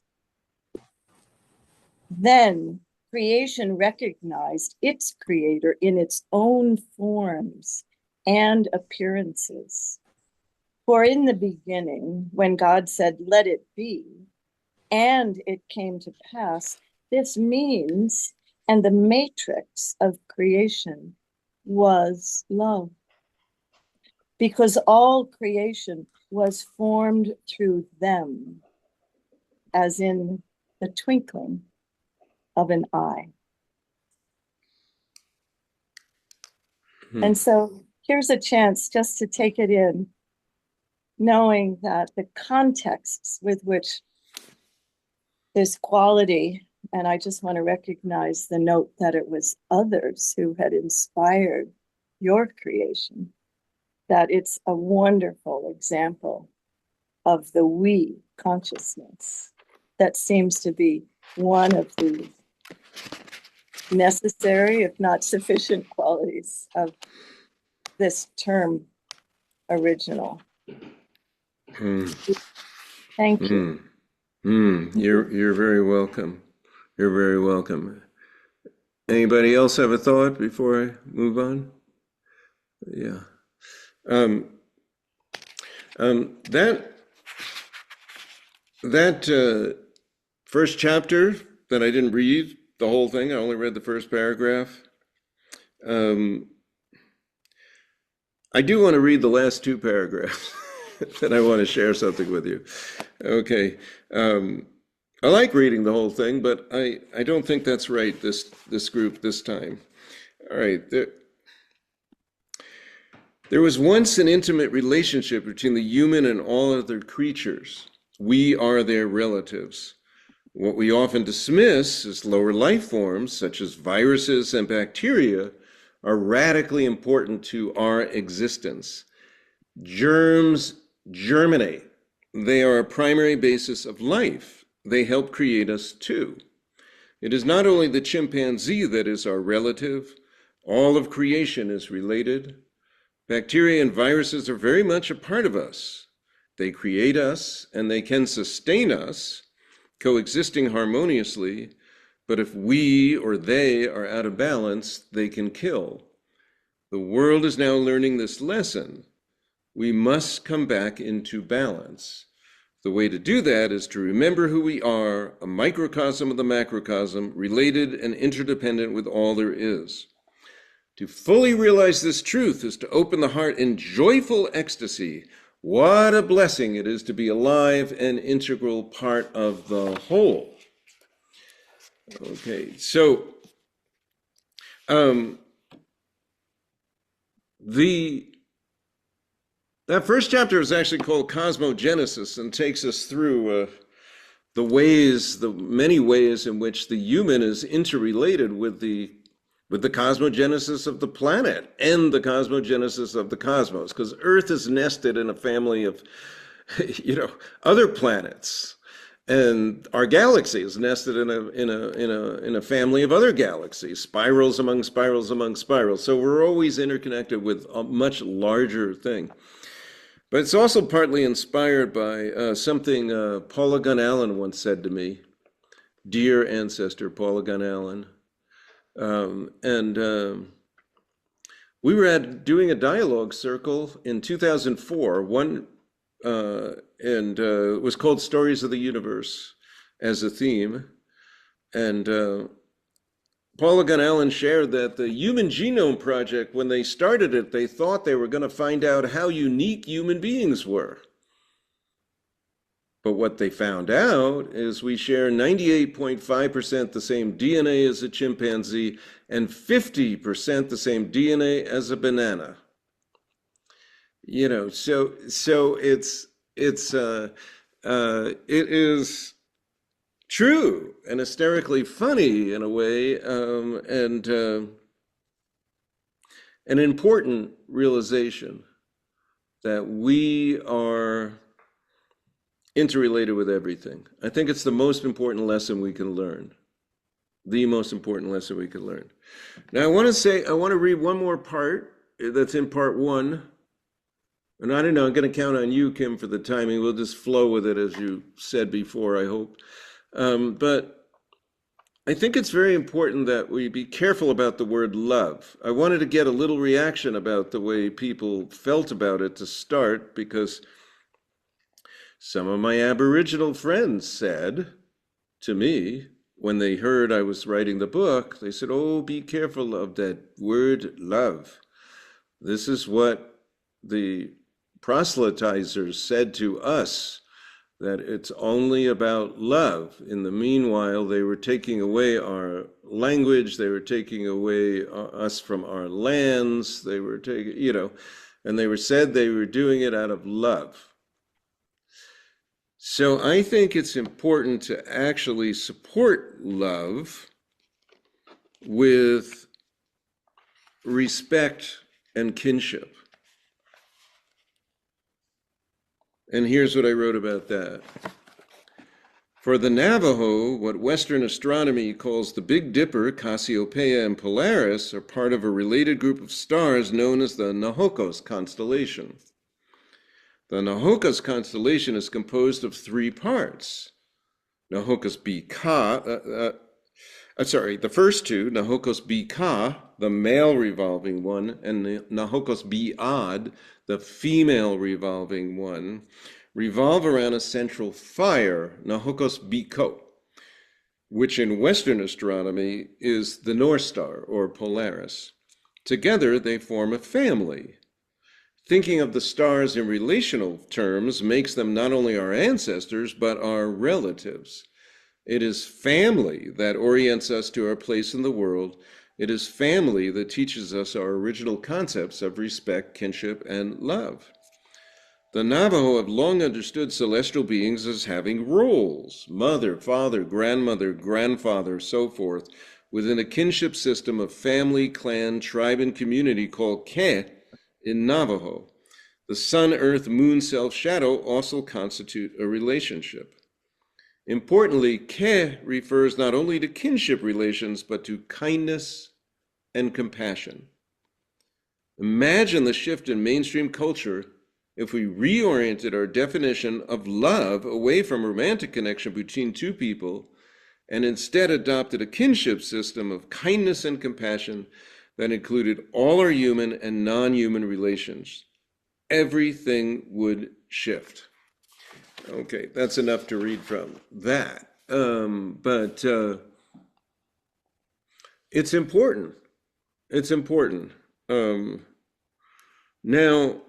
Then creation recognized its creator in its own forms and appearances. For in the beginning, when God said, "Let it be," and it came to pass, this means, and the matrix of creation was love. Because all creation was formed through them, as in the twinkling of an eye. And so here's a chance just to take it in, knowing that the contexts with which this quality, and I just want to recognize the note that it was others who had inspired your creation, that it's a wonderful example of the we consciousness that seems to be one of the necessary, if not sufficient, qualities of this term original. Thank you. You're very welcome. You're very welcome. Anybody else have a thought before I move on? Yeah. That first chapter that I didn't read the whole thing, I only read the first paragraph. I do want to read the last two paragraphs. That I want to share something with you. Okay. I like reading the whole thing, but I don't think that's right, this group this time. All right. There was once an intimate relationship between the human and all other creatures. We are their relatives. What we often dismiss as lower life forms, such as viruses and bacteria, are radically important to our existence. Germs germinate. They are a primary basis of life. They help create us too. It is not only the chimpanzee that is our relative. All of creation is related. Bacteria and viruses are very much a part of us. They create us and they can sustain us, coexisting harmoniously, but if we or they are out of balance, they can kill. The world is now learning this lesson. We must come back into balance. The way to do that is to remember who we are, a microcosm of the macrocosm, related and interdependent with all there is. To fully realize this truth is to open the heart in joyful ecstasy. What a blessing it is to be alive and integral part of the whole. Okay, so that first chapter is actually called Cosmogenesis and takes us through the many ways in which the human is interrelated with the cosmogenesis of the planet and the cosmogenesis of the cosmos, because Earth is nested in a family of, other planets. And our galaxy is nested in a family of other galaxies, spirals among spirals among spirals. So we're always interconnected with a much larger thing. But it's also partly inspired by something Paula Gunn Allen once said to me, dear ancestor Paula Gunn Allen. We were doing a dialogue circle in 2004, it was called Stories of the Universe as a theme. And Paula Gunn Allen shared that the Human Genome Project, when they started it, they thought they were going to find out how unique human beings were. But what they found out is we share 98.5% the same DNA as a chimpanzee and 50% the same DNA as a banana. You know, so it is true and hysterically funny in a way, and an important realization that we are interrelated with everything. I think it's the most important lesson we can learn. The most important lesson we can learn. Now I want to read one more part that's in part one. And I don't know, I'm going to count on you, Kim, for the timing. We'll just flow with it, as you said before, I hope. But I think it's very important that we be careful about the word love. I wanted to get a little reaction about the way people felt about it to start, because some of my Aboriginal friends said to me, when they heard I was writing the book, they said, oh, be careful of that word love. This is what the proselytizers said to us, that it's only about love. In the meanwhile, they were taking away our language, they were taking away us from our lands, they were taking, and they said they were doing it out of love. So I think it's important to actually support love with respect and kinship. And here's what I wrote about that. For the Navajo, what Western astronomy calls the Big Dipper, Cassiopeia, and Polaris are part of a related group of stars known as the Nahokos constellation. The Nahokos constellation is composed of three parts. Nahokos B-Ka, the first two, Nahokos B-Ka, the male revolving one, and Nahokos B-Ad, the female revolving one, revolve around a central fire, Nahokos B-Ko, which in Western astronomy is the North Star, or Polaris. Together, they form a family. Thinking of the stars in relational terms makes them not only our ancestors, but our relatives. It is family that orients us to our place in the world. It is family that teaches us our original concepts of respect, kinship, and love. The Navajo have long understood celestial beings as having roles: mother, father, grandmother, grandfather, so forth, within a kinship system of family, clan, tribe, and community called Ke in Navajo. The sun, earth, moon, self, shadow also constitute a relationship. Importantly, Ke refers not only to kinship relations, but to kindness and compassion. Imagine the shift in mainstream culture if we reoriented our definition of love away from romantic connection between two people and instead adopted a kinship system of kindness and compassion that included all our human and non-human relations. Everything would shift. Okay, that's enough to read from that. But it's important. It's important. Now,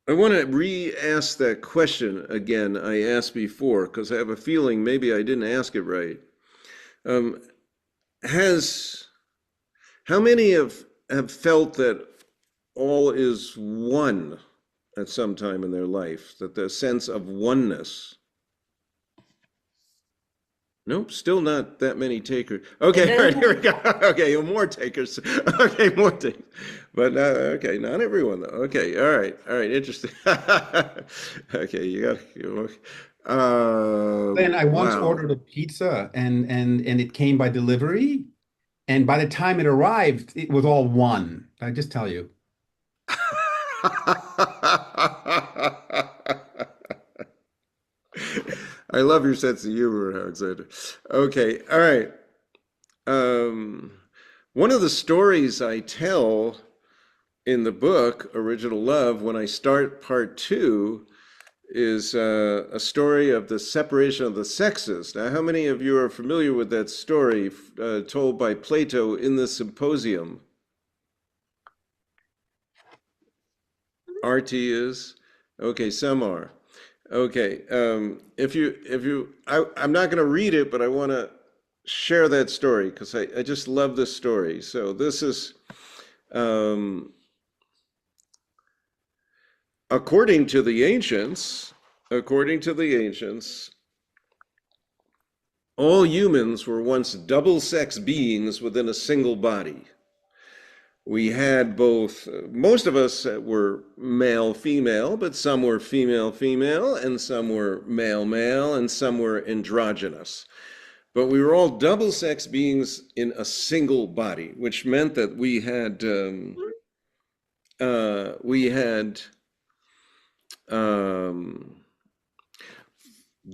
I want to re-ask that question again I asked before, because I have a feeling maybe I didn't ask it right. How many have felt that all is one at some time in their life, that the sense of oneness? Nope, still not that many takers. Okay, all right, here we go. Okay, more takers. Okay, more takers. But okay, not everyone though. Okay, all right, interesting. Okay, you got. Then I once Wow. ordered a pizza and it came by delivery, and by the time it arrived, it was all one. I just tell you. I love your sense of humor, Alexander. Okay, all right. One of the stories I tell in the book, Original Love, when I start part two, is a story of the separation of the sexes. Now, how many of you are familiar with that story told by Plato in the Symposium? RT is? Okay, some are. Okay, I'm not going to read it, but I want to share that story because I just love this story. So this is, according to the ancients, all humans were once double-sex beings within a single body. We had both, most of us were male, female, but some were female, female, and some were male, male, and some were androgynous. But we were all double sex beings in a single body, which meant that we had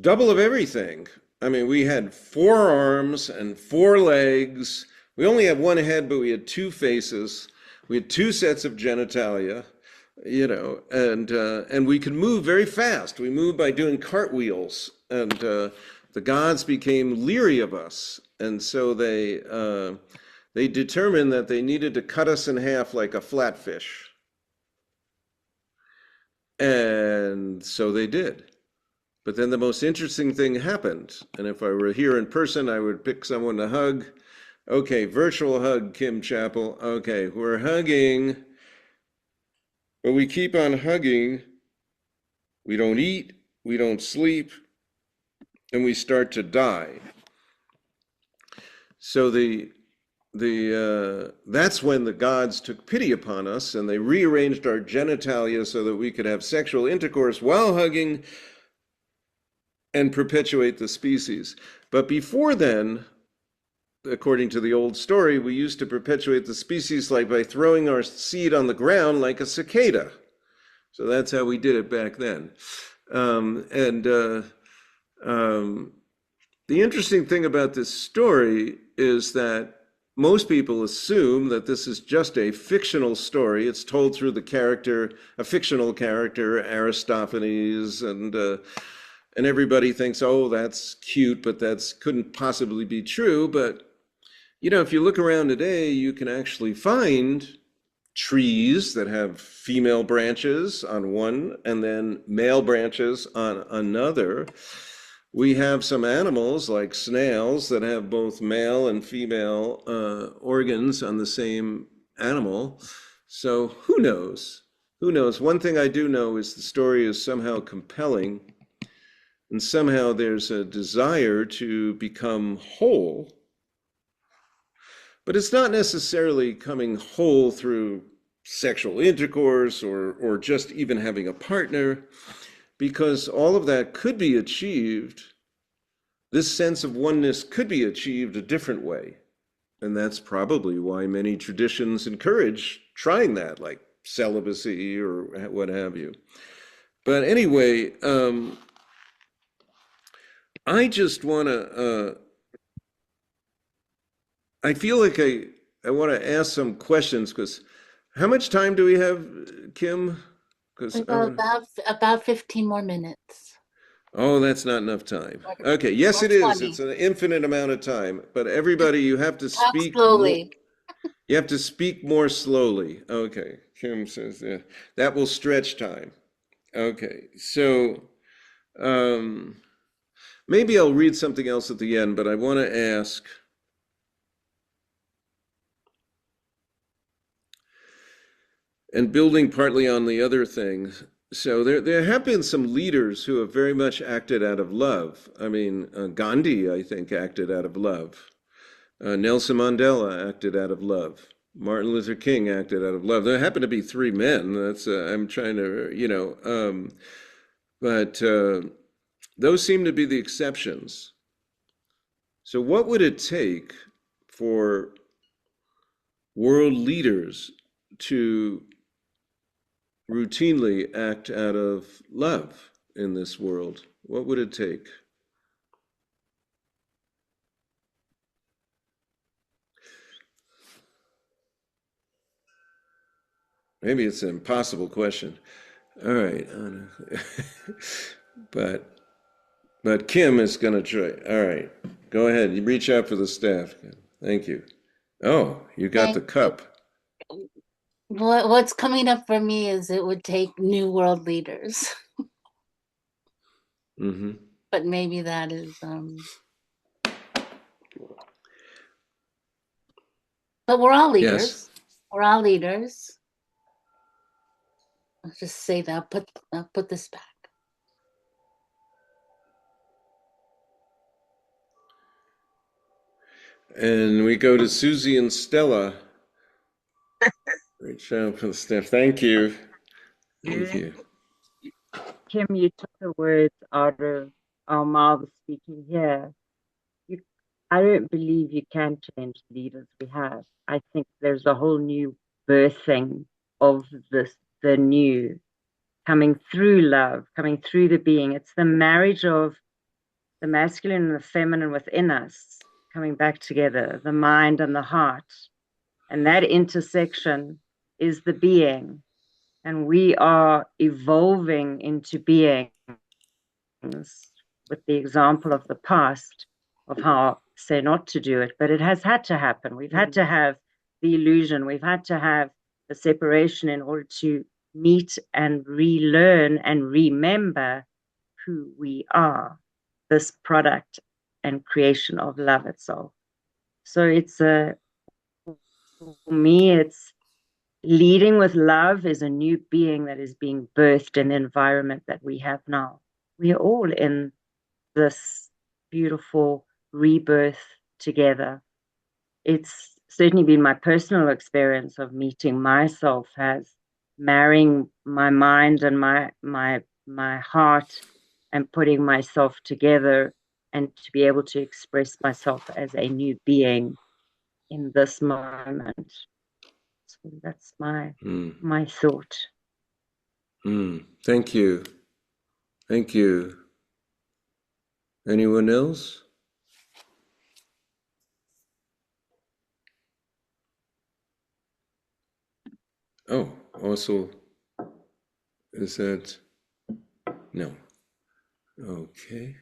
double of everything. I mean, we had 4 arms and 4 legs. We only had 1 head, but we had 2 faces. We had 2 sets of genitalia, and we could move very fast. We moved by doing cartwheels, and the gods became leery of us, and so they determined that they needed to cut us in half like a flatfish. And so they did. But then the most interesting thing happened. And if I were here in person, I would pick someone to hug. Okay, virtual hug, Kim Chappell. Okay, we're hugging. But we keep on hugging. We don't eat, we don't sleep, and we start to die. So that's when the gods took pity upon us and they rearranged our genitalia so that we could have sexual intercourse while hugging and perpetuate the species. But before then, according to the old story, we used to perpetuate the species like by throwing our seed on the ground like a cicada. So that's how we did it back then. The interesting thing about this story is that most people assume that this is just a fictional story. It's told through a fictional character, Aristophanes, and everybody thinks, oh, that's cute, but that couldn't possibly be true. But, if you look around today, you can actually find trees that have female branches on one and then male branches on another. We have some animals like snails that have both male and female organs on the same animal. So who knows? Who knows? One thing I do know is the story is somehow compelling, and somehow there's a desire to become whole. But it's not necessarily coming whole through sexual intercourse or just even having a partner, because all of that could be achieved. This sense of oneness could be achieved a different way. And that's probably why many traditions encourage trying that, like celibacy or what have you. But anyway, I just want to, I feel like I want to ask some questions, because how much time do we have, Kim? About 15 more minutes. Oh, that's not enough time. Okay, yes, it is. 20. It's an infinite amount of time. But everybody, you have to Talk speak slowly. You have to speak more slowly. Okay, Kim says that will stretch time. Okay, so maybe I'll read something else at the end, but I want to ask. And building partly on the other things, So there have been some leaders who have very much acted out of love. I mean, Gandhi, I think, acted out of love. Nelson Mandela acted out of love. Martin Luther King acted out of love. There happen to be three men. That's I'm trying to, but those seem to be the exceptions. So, what would it take for world leaders to routinely act out of love in this world? What would it take? Maybe it's an impossible question. All right. But Kim is going to try. All right. Go ahead. You reach out for the staff. Thank you. Oh, you got the cup. What's coming up for me is it would take new world leaders. Mm-hmm. But maybe that is but we're all leaders. Yes. We're all leaders. I'll just say that. I'll put this back. And we go to Susie and Stella. Reach out for the staff. Thank you. Thank you. Kim, you took the words out of our mouths speaking here. I don't believe you can change the leaders we have. I think there's a whole new birthing of the new, coming through love, coming through the being. It's the marriage of the masculine and the feminine within us coming back together, the mind and the heart. And that intersection is the being. And we are evolving into beings with the example of the past of how say not to do it, but it has had to happen. We've had to have the illusion. We've had to have the separation in order to meet and relearn and remember who we are, this product and creation of love itself. So for me, it's leading with love is a new being that is being birthed in the environment that we have now. We are all in this beautiful rebirth together. It's certainly been my personal experience of meeting myself as marrying my mind and my heart and putting myself together and to be able to express myself as a new being in this moment. So that's my thought. Thank you. Thank you. Anyone else? Oh, also, is that, no. Okay.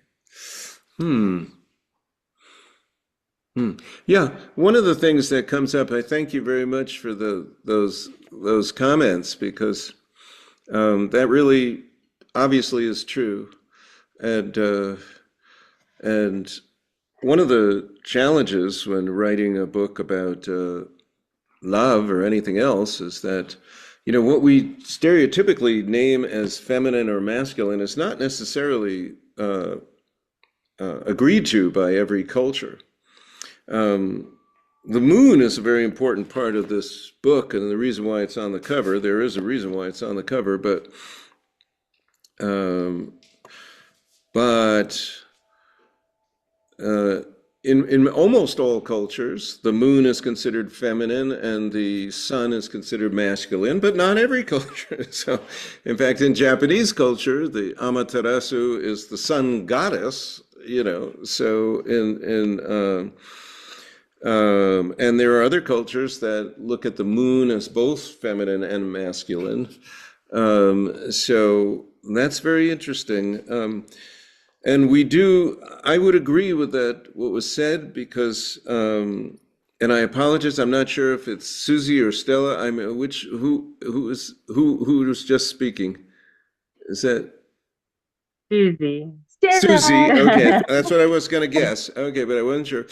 Yeah, one of the things that comes up, I thank you very much for those comments, because that really obviously is true. And one of the challenges when writing a book about love or anything else is that, what we stereotypically name as feminine or masculine is not necessarily agreed to by every culture. The moon is a very important part of this book, and the reason why it's on the cover, there is a reason why it's on the cover, but in almost all cultures, the moon is considered feminine and the sun is considered masculine, but not every culture. So, in fact, in Japanese culture, the Amaterasu is the sun goddess, so and there are other cultures that look at the moon as both feminine and masculine. So that's very interesting. And I would agree with that, what was said, because, and I apologize, I'm not sure if it's Susie or Stella. Who was just speaking? Is that? Susie. Susie, okay, that's what I was going to guess. Okay, but I wasn't sure.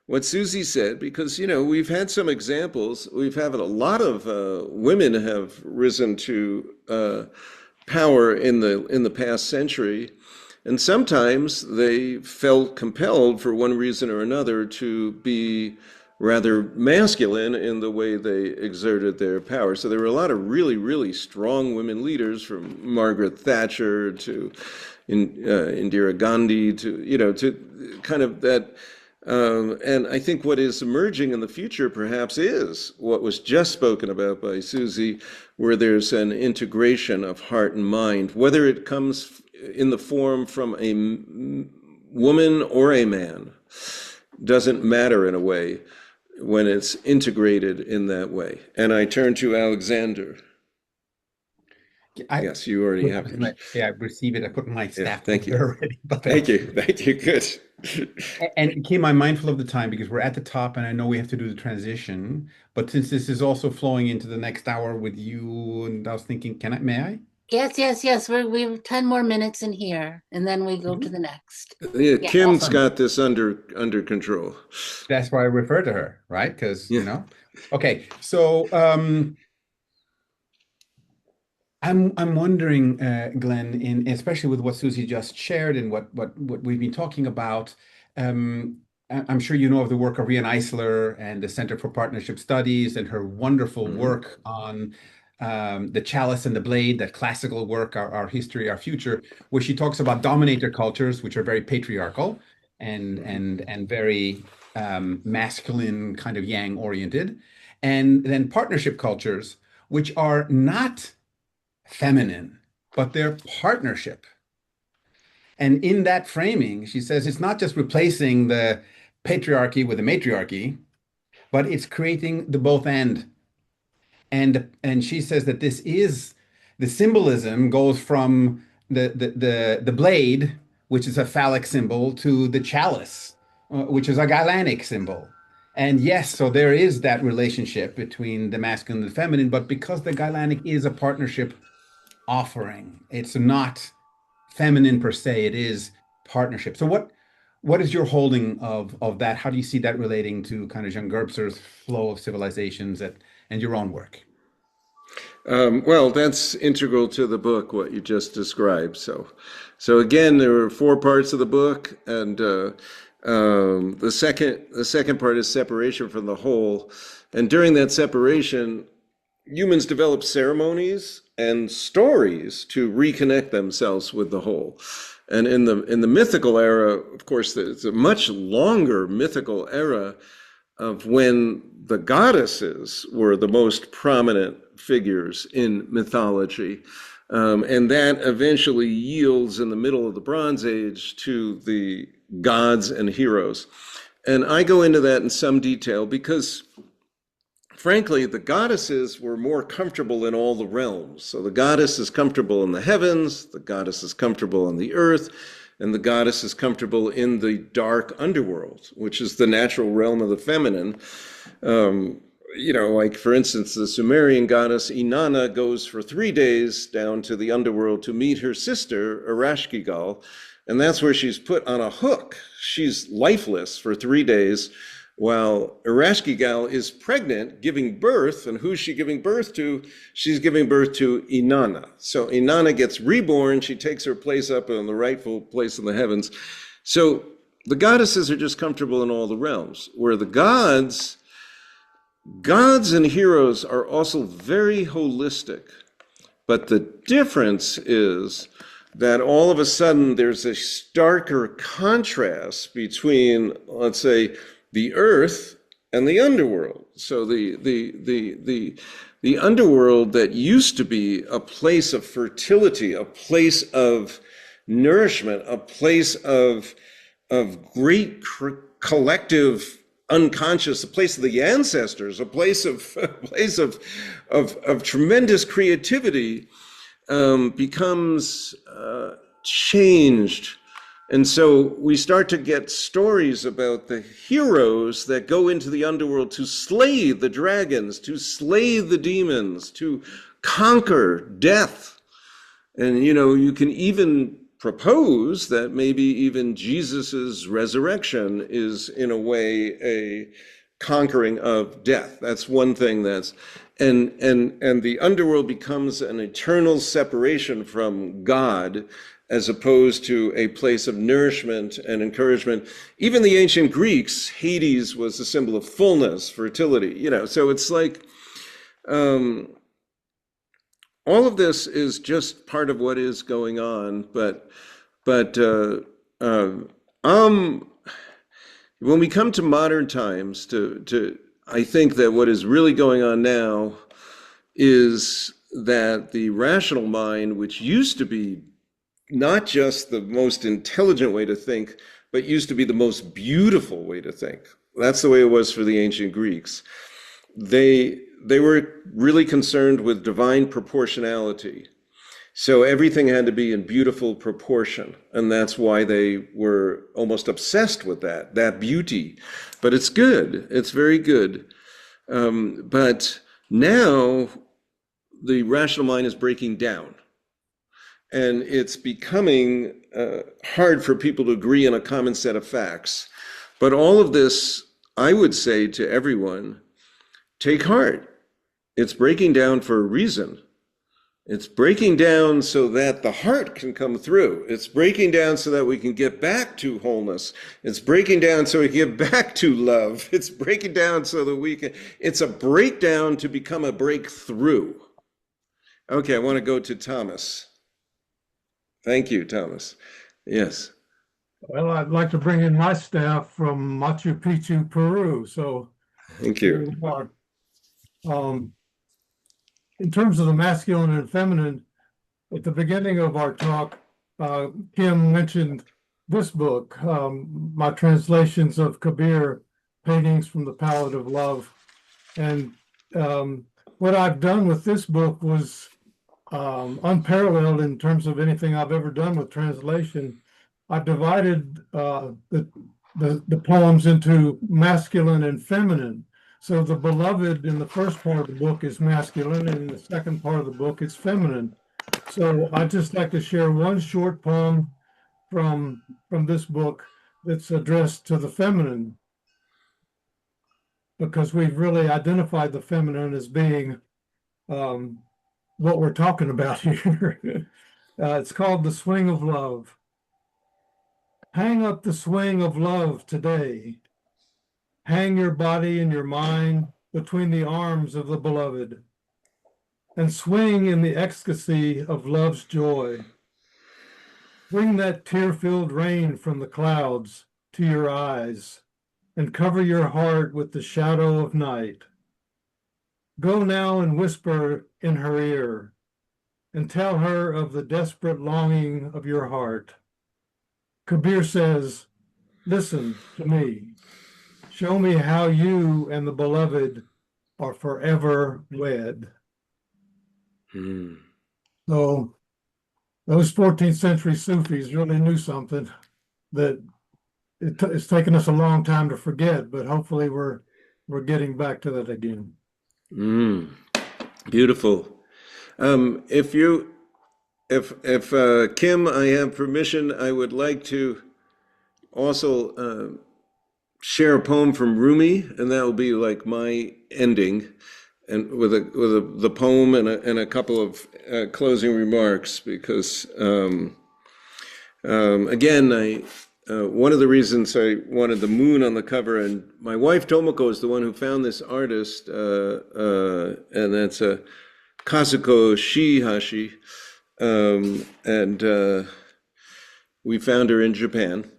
what Susie said, because, we've had some examples. We've had a lot of women have risen to power in the past century. And sometimes they felt compelled for one reason or another to be rather masculine in the way they exerted their power. So there were a lot of really, really strong women leaders, from Margaret Thatcher to Indira Gandhi to kind of that. And I think what is emerging in the future perhaps is what was just spoken about by Susie, where there's an integration of heart and mind, whether it comes in the form from a woman or a man, doesn't matter in a way when it's integrated in that way. And I turn to Alexander. Yes, you already have yours. Yeah, I received it. I put my staff thank you already. Thank you. Good. And Kim, I'm mindful of the time because we're at the top and I know we have to do the transition. But since this is also flowing into the next hour with you, and I was thinking, may I? Yes. We have 10 more minutes in here, and then we go to the next. Yeah, Kim's awesome. Got this under control. That's why I refer to her, right? Because, Okay, so I'm wondering, Glenn, especially with what Susie just shared and what we've been talking about. I'm sure you know of the work of Rian Eisler and the Center for Partnership Studies and her wonderful work on the chalice and the blade, that classical work, our history, our future, where she talks about dominator cultures, which are very patriarchal and very masculine, kind of yang oriented, and then partnership cultures, which are not feminine, but they're partnership. And in that framing, she says it's not just replacing the patriarchy with the matriarchy, but it's creating the both and. And she says that this is the symbolism goes from the blade, which is a phallic symbol, to the chalice, which is a Galenic symbol. And yes, so there is that relationship between the masculine and the feminine, but because the Galenic is a partnership offering, it's not feminine per se, it is partnership. So what is your holding of that? How do you see that relating to kind of Jean Gerbser's flow of civilizations and your own work? Well, that's integral to the book, what you just described. So again, there are 4 parts of the book, and the second part is separation from the whole. And during that separation, humans develop ceremonies and stories to reconnect themselves with the whole. And in the mythical era, of course, there's a much longer mythical era of when the goddesses were the most prominent figures in mythology. And that eventually yields in the middle of the Bronze Age to the gods and heroes. And I go into that in some detail because, frankly, the goddesses were more comfortable in all the realms. So the goddess is comfortable in the heavens, the goddess is comfortable on the earth, and the goddess is comfortable in the dark underworld, which is the natural realm of the feminine. Like, for instance, the Sumerian goddess Inanna goes for 3 days down to the underworld to meet her sister, Erashkigal, and that's where she's put on a hook. She's lifeless for 3 days, while Erashkigal is pregnant, giving birth. And who's she giving birth to? She's giving birth to Inanna. So Inanna gets reborn. She takes her place up in the rightful place in the heavens. So the goddesses are just comfortable in all the realms, where the gods and heroes are also very holistic. But the difference is that all of a sudden there's a starker contrast between, let's say, the earth and the underworld. So the underworld that used to be a place of fertility, a place of nourishment, a place of great collective unconscious, a place of the ancestors, a place of tremendous creativity, becomes changed. And so we start to get stories about the heroes that go into the underworld to slay the dragons, to slay the demons, to conquer death. And, you can even propose that maybe even Jesus's resurrection is in a way a conquering of death. That's one thing and the underworld becomes an eternal separation from God, as opposed to a place of nourishment and encouragement. Even the ancient Greeks, Hades was a symbol of fullness, fertility, so it's like, all of this is just part of what is going on, but when we come to modern times, I think that what is really going on now is that the rational mind, which used to be not just the most intelligent way to think, but used to be the most beautiful way to think. That's the way it was for the ancient Greeks. They were really concerned with divine proportionality. So everything had to be in beautiful proportion. And that's why they were almost obsessed with that beauty. But it's good. It's very good. But now the rational mind is breaking down. And it's becoming hard for people to agree on a common set of facts. But all of this, I would say to everyone, take heart. It's breaking down for a reason. It's breaking down so that the heart can come through. It's breaking down so that we can get back to wholeness. It's breaking down so we can get back to love. It's breaking down so that it's a breakdown to become a breakthrough. Okay, I want to go to Thomas. Thank you, Thomas. Yes. Well, I'd like to bring in my staff from Machu Picchu, Peru. So thank you. In terms of the masculine and feminine, at the beginning of our talk, Kim mentioned this book, my translations of Kabir, Paintings from the Palette of Love. And what I've done with this book was unparalleled in terms of anything I've ever done with translation. I've divided the poems into masculine and feminine. So the beloved in the first part of the book is masculine, and in the second part of the book it's feminine. So I'd just like to share one short poem from this book that's addressed to the feminine, because we've really identified the feminine as being what we're talking about here. It's called The Swing of Love. Hang up the swing of love today. Hang your body and your mind between the arms of the beloved, and swing in the ecstasy of love's joy. Bring that tear-filled rain from the clouds to your eyes, and cover your heart with the shadow of night. Go now and whisper in her ear, and tell her of the desperate longing of your heart. Kabir says, listen to me. Show me how you and the beloved are forever wed. So those 14th century Sufis really knew something that it's taken us a long time to forget, but hopefully we're getting back to that again. Beautiful. If Kim, I have permission, I would like to also share a poem from Rumi, and that will be like my ending, and with the poem and a couple of closing remarks, because again, one of the reasons I wanted the moon on the cover, and my wife Tomoko is the one who found this artist, and that's Kazuko Shihashi, and we found her in Japan.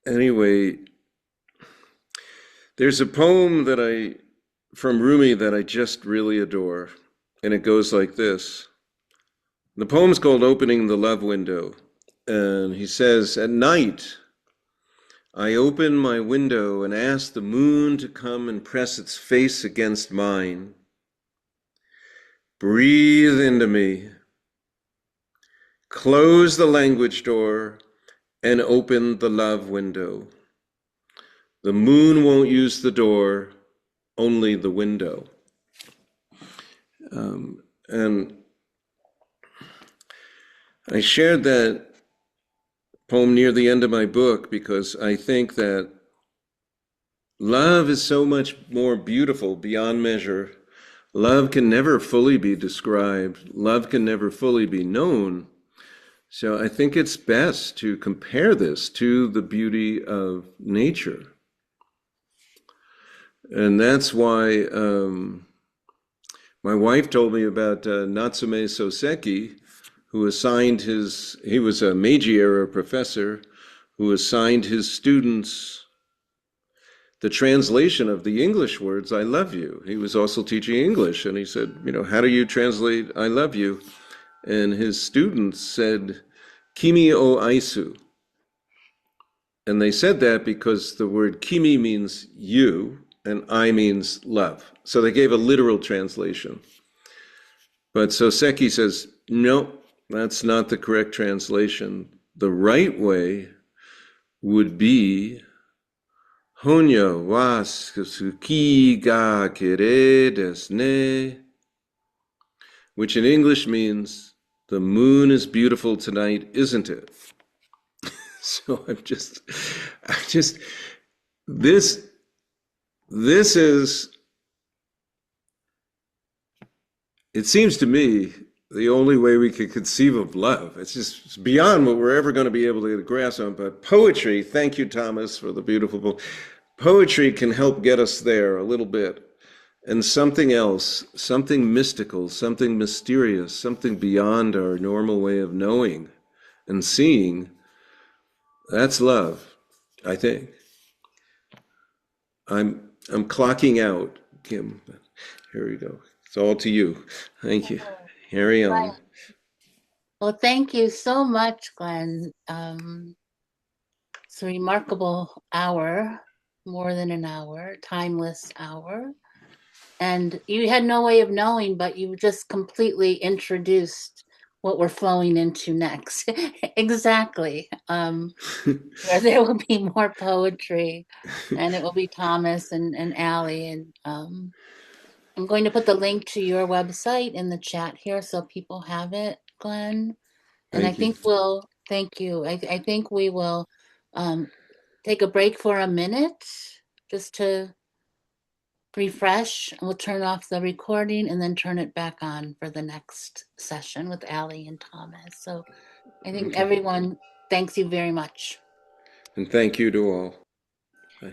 Anyway, there's a poem from Rumi that I just really adore, and it goes like this. The poem's called Opening the Love Window, and he says, at night, I open my window and ask the moon to come and press its face against mine. Breathe into me. Close the language door and open the love window. The moon won't use the door, only the window. And I shared that poem near the end of my book because I think that love is so much more beautiful beyond measure. Love can never fully be described. Love can never fully be known. So I think it's best to compare this to the beauty of nature. And that's why my wife told me about Natsume Soseki, who he was a Meiji-era professor, who assigned his students the translation of the English words, I love you. He was also teaching English, and he said, how do you translate I love you? And his students said, Kimi o aisu. And they said that because the word kimi means you, and I means love. So they gave a literal translation. But Soseki says, no, that's not the correct translation. The right way would be Honya wa suki ga kere desu ne, which in English means the moon is beautiful tonight, isn't it? So this is, it seems to me, the only way we could conceive of love. It's beyond what we're ever going to be able to get a grasp on. But poetry, thank you, Thomas, for the beautiful book. Poetry can help get us there a little bit. And something else, something mystical, something mysterious, something beyond our normal way of knowing and seeing, that's love, I think. I'm clocking out, Kim. Here we go. It's all to you. Thank you. Carry on. Well, thank you so much, Glenn. It's a remarkable hour, more than an hour, timeless hour. And you had no way of knowing, but you just completely introduced what we're flowing into next. Exactly. There will be more poetry, and it will be Thomas and Allie. And I'm going to put the link to your website in the chat here so people have it, Glenn. And thank you. I think we will take a break for a minute just to refresh. We'll turn off the recording and then turn it back on for the next session with Allie and Thomas. So I think everyone, thanks you very much. And thank you to all. Bye.